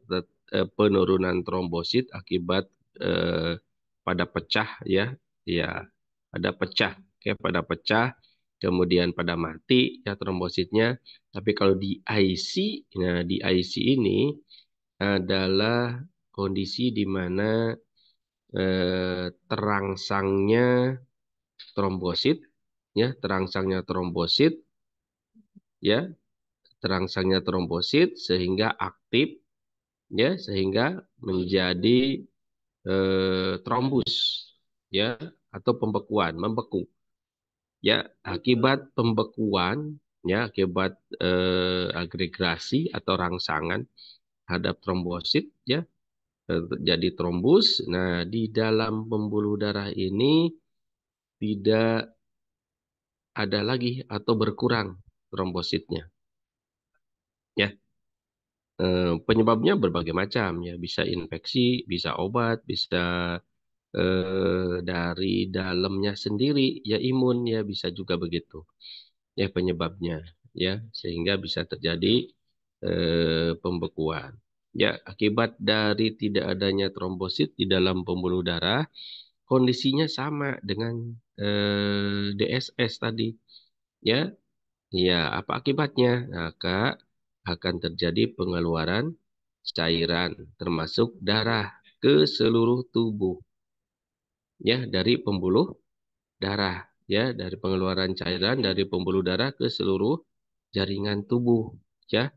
penurunan trombosit akibat eh, pada pecah ya. Ya, pada pecah. Oke, pada pecah kemudian pada mati ya trombositnya. Tapi kalau di IC, nah di IC ini adalah kondisi di mana terangsangnya trombosit, ya, ya, terangsangnya trombosit sehingga aktif, ya, sehingga menjadi trombus, ya, atau pembekuan, membeku, ya, akibat pembekuan, ya, akibat agregasi atau rangsangan terhadap trombosit, ya, jadi trombus. Nah, di dalam pembuluh darah ini tidak ada lagi atau berkurang trombositnya. Ya, penyebabnya berbagai macam ya, bisa infeksi, bisa obat, bisa dari dalamnya sendiri ya imun ya bisa juga begitu. Ya penyebabnya ya sehingga bisa terjadi pembekuan. Ya, akibat dari tidak adanya trombosit di dalam pembuluh darah, kondisinya sama dengan DSS tadi. Ya, ya, apa akibatnya? Maka akan terjadi pengeluaran cairan termasuk darah ke seluruh tubuh ya dari pembuluh darah ya dari pengeluaran cairan dari pembuluh darah ke seluruh jaringan tubuh ya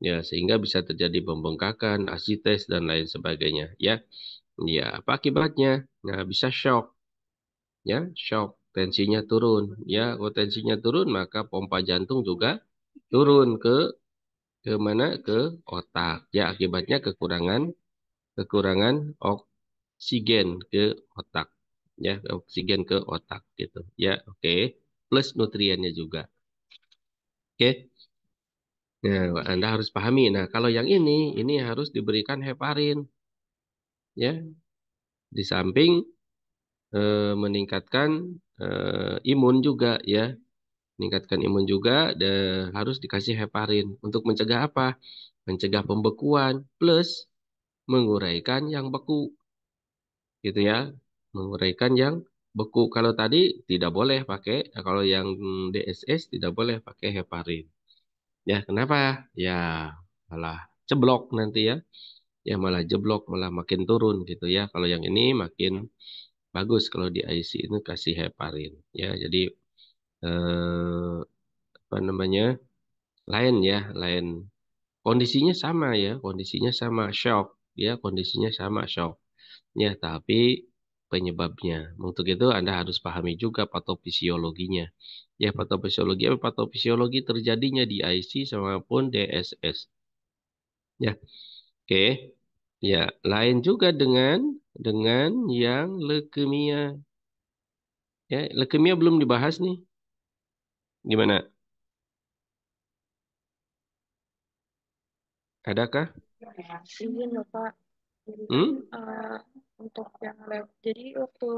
ya sehingga bisa terjadi pembengkakan, asites dan lain sebagainya ya. Ya, apa akibatnya? Nah, bisa shock ya, shock, tensinya turun. Ya, kalau tensinya turun maka pompa jantung juga turun ke mana? Ke otak. Ya, akibatnya kekurangan kekurangan oksigen ke otak. Ya, oksigen ke otak gitu. Ya, oke. Plus nutriennya juga. Oke. Nah, Anda harus pahami. Nah, kalau yang ini harus diberikan heparin, ya. Di samping meningkatkan imun juga, ya. Meningkatkan imun juga, harus dikasih heparin. Untuk mencegah apa? Mencegah pembekuan, plus menguraikan yang beku, gitu ya. Menguraikan yang beku. Kalau tadi tidak boleh pakai, kalau yang DSS tidak boleh pakai heparin. Ya, kenapa? Ya, malah ceblok nanti ya. Ya, malah jeblok, malah makin turun gitu ya. Kalau yang ini makin bagus kalau di IC itu kasih heparin. Ya, jadi eh, apa namanya? Lain ya, lain. Kondisinya sama ya, kondisinya sama shock. Ya, kondisinya sama shock. Ya, tapi penyebabnya. Untuk itu Anda harus pahami juga patofisiologinya. Ya, patofisiologi terjadinya di IC maupun DSS. Ya, oke. Ya, lain juga dengan yang leukemia. Ya, leukemia belum dibahas nih. Gimana? Adakah? Izin Bapak, jadi kan Hmm? untuk yang lab, jadi waktu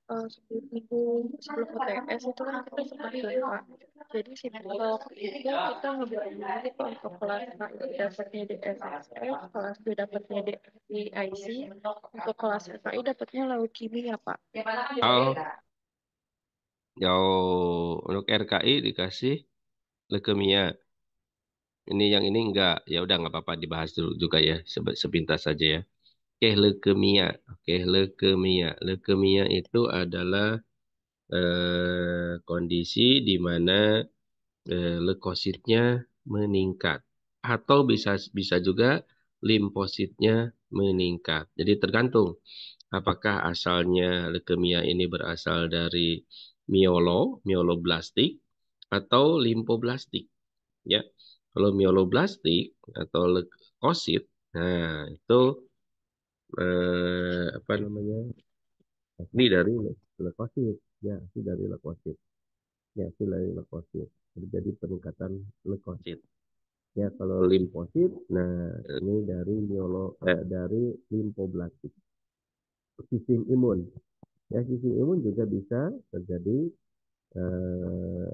sebelum minggu sebelum UTS itu kan kita sempat Pak. Jadi waktu itu kita ngebagiin itu untuk kelas A itu dapatnya di SSF, kelas B dapatnya di IC, untuk kelas FAI dapatnya leukemia Pak. Oh, untuk RKI dikasih leukemia. Ini yang ini enggak. Ya udah nggak apa-apa dibahas dulu juga ya, sepintas saja ya. Oke, leukemia. Oke, leukemia. Leukemia itu adalah kondisi di mana leukositnya meningkat atau bisa bisa juga limfositnya meningkat. Jadi tergantung apakah asalnya leukemia ini berasal dari myeloblastik atau limfoblastik, ya. Kalau myeloblastik atau leukosit, nah itu apa namanya? Asli dari leukosit, ya, asli dari leukosit. Ya, asli dari leukosit. Terjadi peningkatan leukosit. Ya, kalau limfosit, nah ini dari dari limfoblastik. Sistem imun. Ya, sistem imun juga bisa terjadi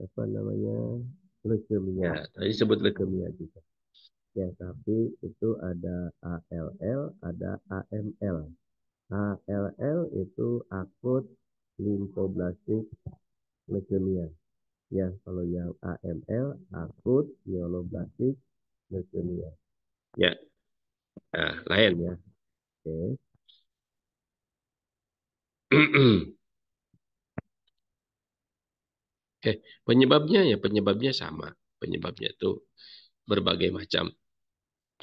apa namanya? Leukemia. Tadi disebut leukemia juga. Ya, tapi itu ada ALL, ada AML. ALL itu akut limfoblastik leukemia. Ya, kalau yang AML akut myeloblastik leukemia. Ya, nah, lain ya. Oke. Oke, penyebabnya sama. Penyebabnya itu berbagai macam.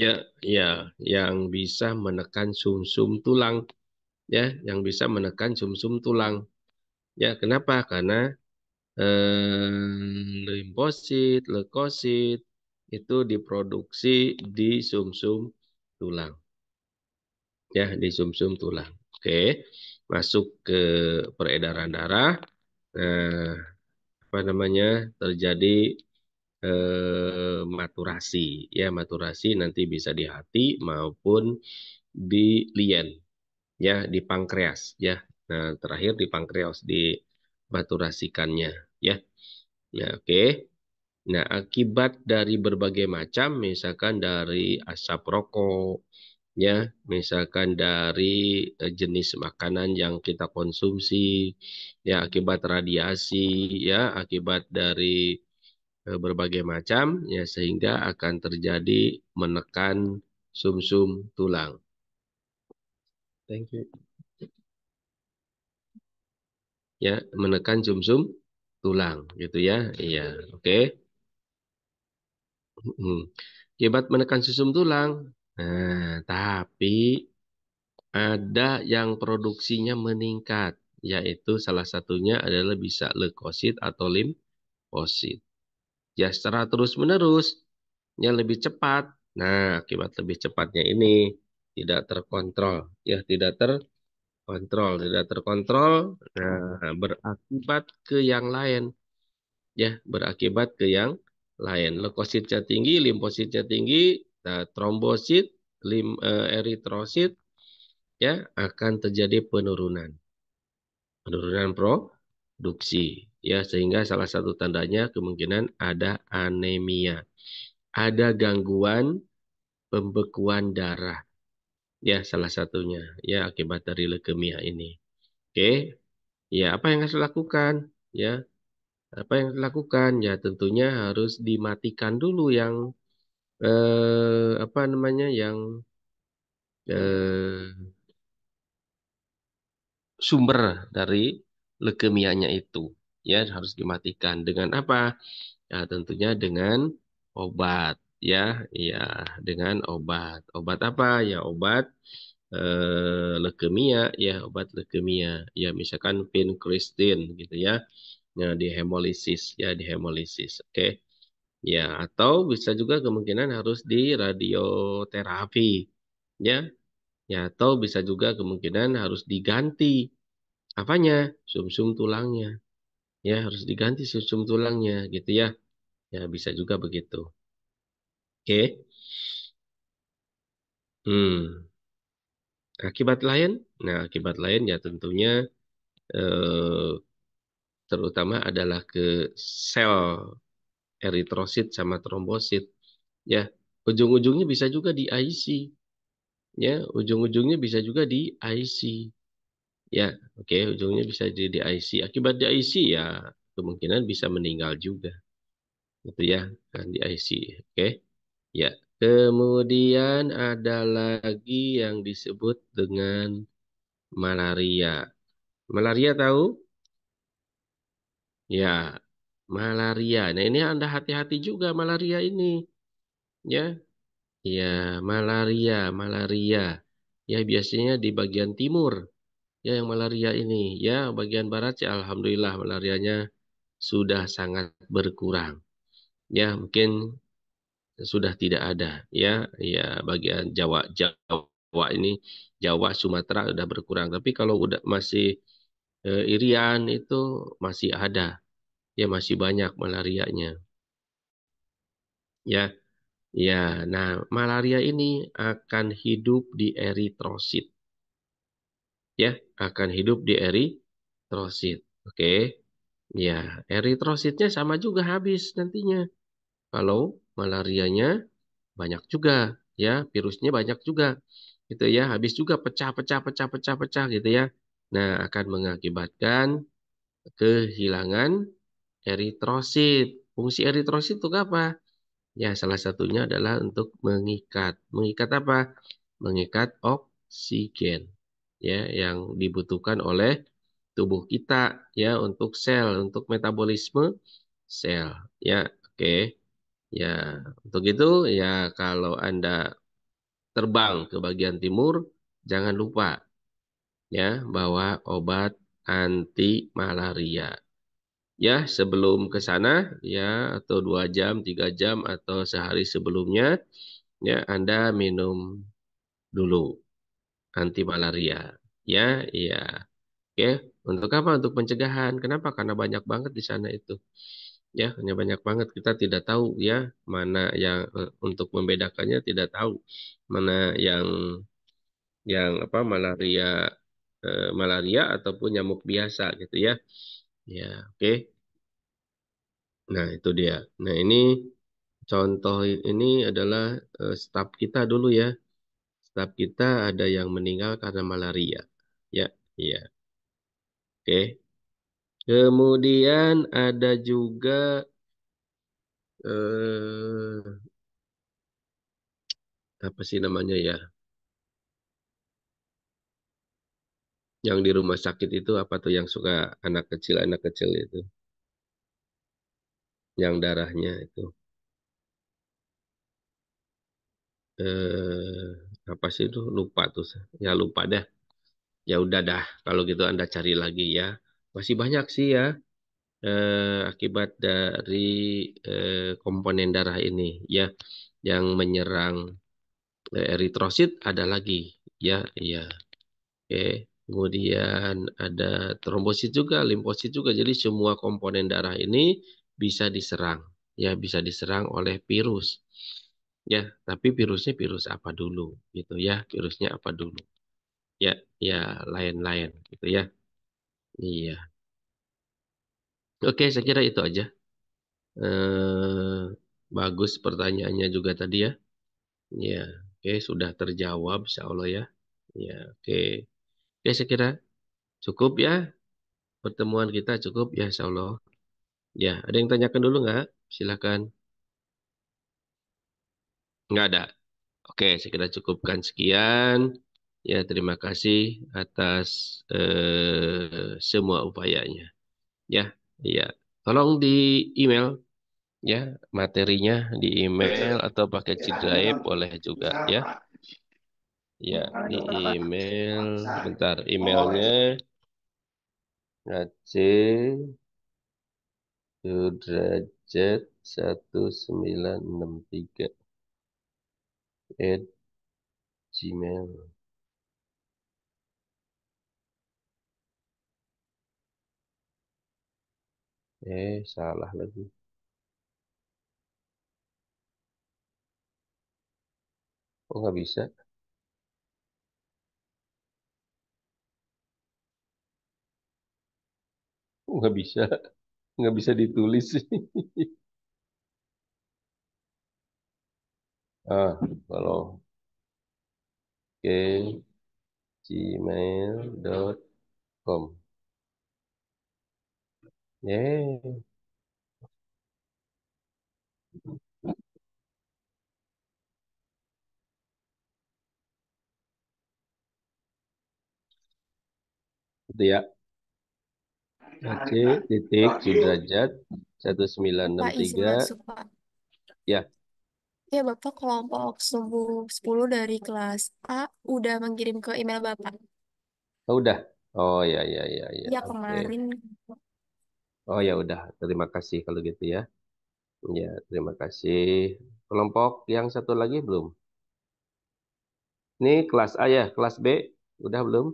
Ya, ya, yang bisa menekan sumsum tulang, ya, yang bisa menekan sumsum tulang. Ya, kenapa? Karena limfosit, leukosit itu diproduksi di sumsum tulang. Ya, di sumsum tulang. Oke, masuk ke peredaran darah. Nah, apa namanya? Terjadi maturasi. Ya, maturasi nanti bisa di hati maupun di lien. Ya, di pankreas. Ya, nah terakhir di pankreas dimaturasikannya. Ya, nah oke. Nah, akibat dari berbagai macam, misalkan dari asap rokok, ya, misalkan dari jenis makanan yang kita konsumsi, ya, akibat radiasi, ya, akibat dari berbagai macam, ya, sehingga akan terjadi menekan sumsum tulang. Thank you. Ya, menekan sumsum tulang, gitu ya. Iya, oke. Akibat menekan sumsum tulang. Nah, tapi ada yang produksinya meningkat, yaitu salah satunya adalah bisa leukosit atau limfosit. Ya, secara terus-menerus, yang lebih cepat. Nah, akibat lebih cepatnya ini tidak terkontrol, ya, tidak terkontrol. Nah, berakibat ke yang lain, ya, berakibat ke yang lain. Leukositnya tinggi, limfositnya tinggi, nah, trombosit, eritrosit, ya akan terjadi penurunan produksi, ya sehingga salah satu tandanya kemungkinan ada anemia, ada gangguan pembekuan darah, ya salah satunya, ya akibat dari leukemia ini. Oke, ya apa yang harus dilakukan? Ya, apa yang harus dilakukan? Ya tentunya harus dimatikan dulu yang apa namanya yang eh, sumber dari leukemianya itu, ya harus dimatikan dengan apa? Ya tentunya dengan obat, ya, ya dengan obat. Obat apa? Ya obat leukemia, ya obat leukemia, ya misalkan vincristine gitu ya. Ya dihemolisis, ya dihemolisis. Oke. Ya, atau bisa juga kemungkinan harus di radioterapi. Ya, ya atau bisa juga kemungkinan harus diganti apanya? Sumsum tulangnya. Ya, harus diganti sumsum tulangnya gitu ya. Ya, bisa juga begitu. Oke. Hmm. Akibat lain? Nah, akibat lain ya tentunya eh, terutama adalah ke sel eritrosit sama trombosit. Ya, ujung-ujungnya bisa juga di IC. Ya, ujung-ujungnya bisa juga di IC. Ya, oke, ujungnya bisa di IC. Akibat di IC ya kemungkinan bisa meninggal juga. Gitu ya, kan di IC. Oke. Ya. Kemudian ada lagi yang disebut dengan malaria. Malaria tahu? Ya, malaria. Nah, ini Anda hati-hati juga malaria ini. Ya, ya, malaria, malaria. Ya, biasanya di bagian timur. Ya, yang malaria ini. Ya, bagian barat sih alhamdulillah malarianya sudah sangat berkurang. Ya, mungkin sudah tidak ada. Ya, ya bagian Jawa, Jawa ini, Jawa, Sumatera sudah berkurang. Tapi kalau udah masih Irian itu masih ada. Ya, masih banyak malarianya. Ya, ya. Nah, malaria ini akan hidup di eritrosit. Ya, akan hidup di eritrosit. Oke. Ya, eritrositnya sama juga habis nantinya. Kalau malarianya banyak juga, ya, virusnya banyak juga. Gitu ya, habis juga pecah-pecah pecah-pecah pecah gitu ya. Nah, akan mengakibatkan kehilangan eritrosit. Fungsi eritrosit untuk apa? Ya, salah satunya adalah untuk mengikat. Mengikat apa? Mengikat oksigen. Ya, yang dibutuhkan oleh tubuh kita ya untuk sel, untuk metabolisme sel. Ya, oke. Ya, untuk itu ya kalau Anda terbang ke bagian timur, jangan lupa ya bawa obat anti malaria. Ya, sebelum ke sana, ya, atau 2 jam, 3 jam, atau sehari sebelumnya, ya, Anda minum dulu anti malaria. Ya, iya. Oke, untuk apa? Untuk pencegahan. Kenapa? Karena banyak banget di sana itu. Ya, hanya banyak banget. Kita tidak tahu ya mana yang untuk membedakannya tidak tahu mana yang apa malaria ataupun nyamuk biasa gitu ya. Ya, oke. Nah, itu dia. Nah, ini contoh ini adalah staf kita dulu ya. Staf kita ada yang meninggal karena malaria. Ya, iya. Oke. Kemudian ada juga eh, apa sih namanya ya? Yang di rumah sakit itu apa tuh yang suka anak kecil itu, yang darahnya itu. Eh, apa sih itu? Lupa tuh. Ya lupa deh. Ya udah dah. Kalau gitu Anda cari lagi ya. Masih banyak sih ya akibat dari komponen darah ini ya yang menyerang eritrosit ada lagi ya iya oke kemudian ada trombosit juga limfosit juga jadi semua komponen darah ini bisa diserang ya bisa diserang oleh virus. Ya, tapi virusnya virus apa dulu gitu ya, virusnya apa dulu. Ya, ya lain-lain gitu ya. Iya. Oke, saya kira itu aja. Bagus pertanyaannya juga tadi ya. Ya, oke sudah terjawab insya Allah ya. Ya, oke. Oke, saya kira cukup ya. Pertemuan kita cukup ya insya Allah. Ya, ada yang tanyakan dulu nggak? Silakan. Nggak ada. Oke, saya kira cukupkan sekian. Ya, terima kasih atas semua upayanya. Ya, iya. Tolong di email ya materinya di email atau pakai C Drive boleh juga ya. Ya, di email. Bentar, emailnya Aceh Sudrajat 1963 at Gmail. Salah lagi. Oh, nggak bisa. Oh, nggak bisa. Nggak bisa ditulis. Kalau ke gmail.com. Yeah. Itu ya. Aceh titik Sudrajat Pak, izin 1963. masuk, Pak. Ya, Ya, Bapak kelompok subuh 10 dari kelas A udah mengirim ke email Bapak. oh, udah. Oh ya ya ya ya. Ya, Oke. kemarin. Oh ya udah. Terima kasih kalau gitu ya. Ya, terima kasih. Kelompok yang satu lagi belum? Ini kelas A ya, kelas B udah belum?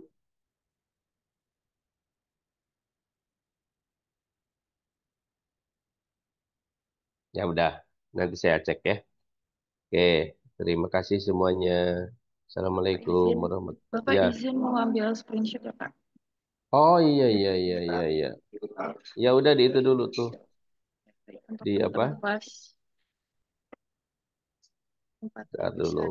Ya udah. Nanti saya cek ya. Oke, terima kasih semuanya. Pak Assalamualaikum izin, warahmatullahi. Bapak Ya. izin mau ambil screenshot ya Pak? Oh iya iya iya iya iya. Ya udah di itu dulu tuh. Untuk Di apa? teman kelas 4 Ntar bisa. dulu.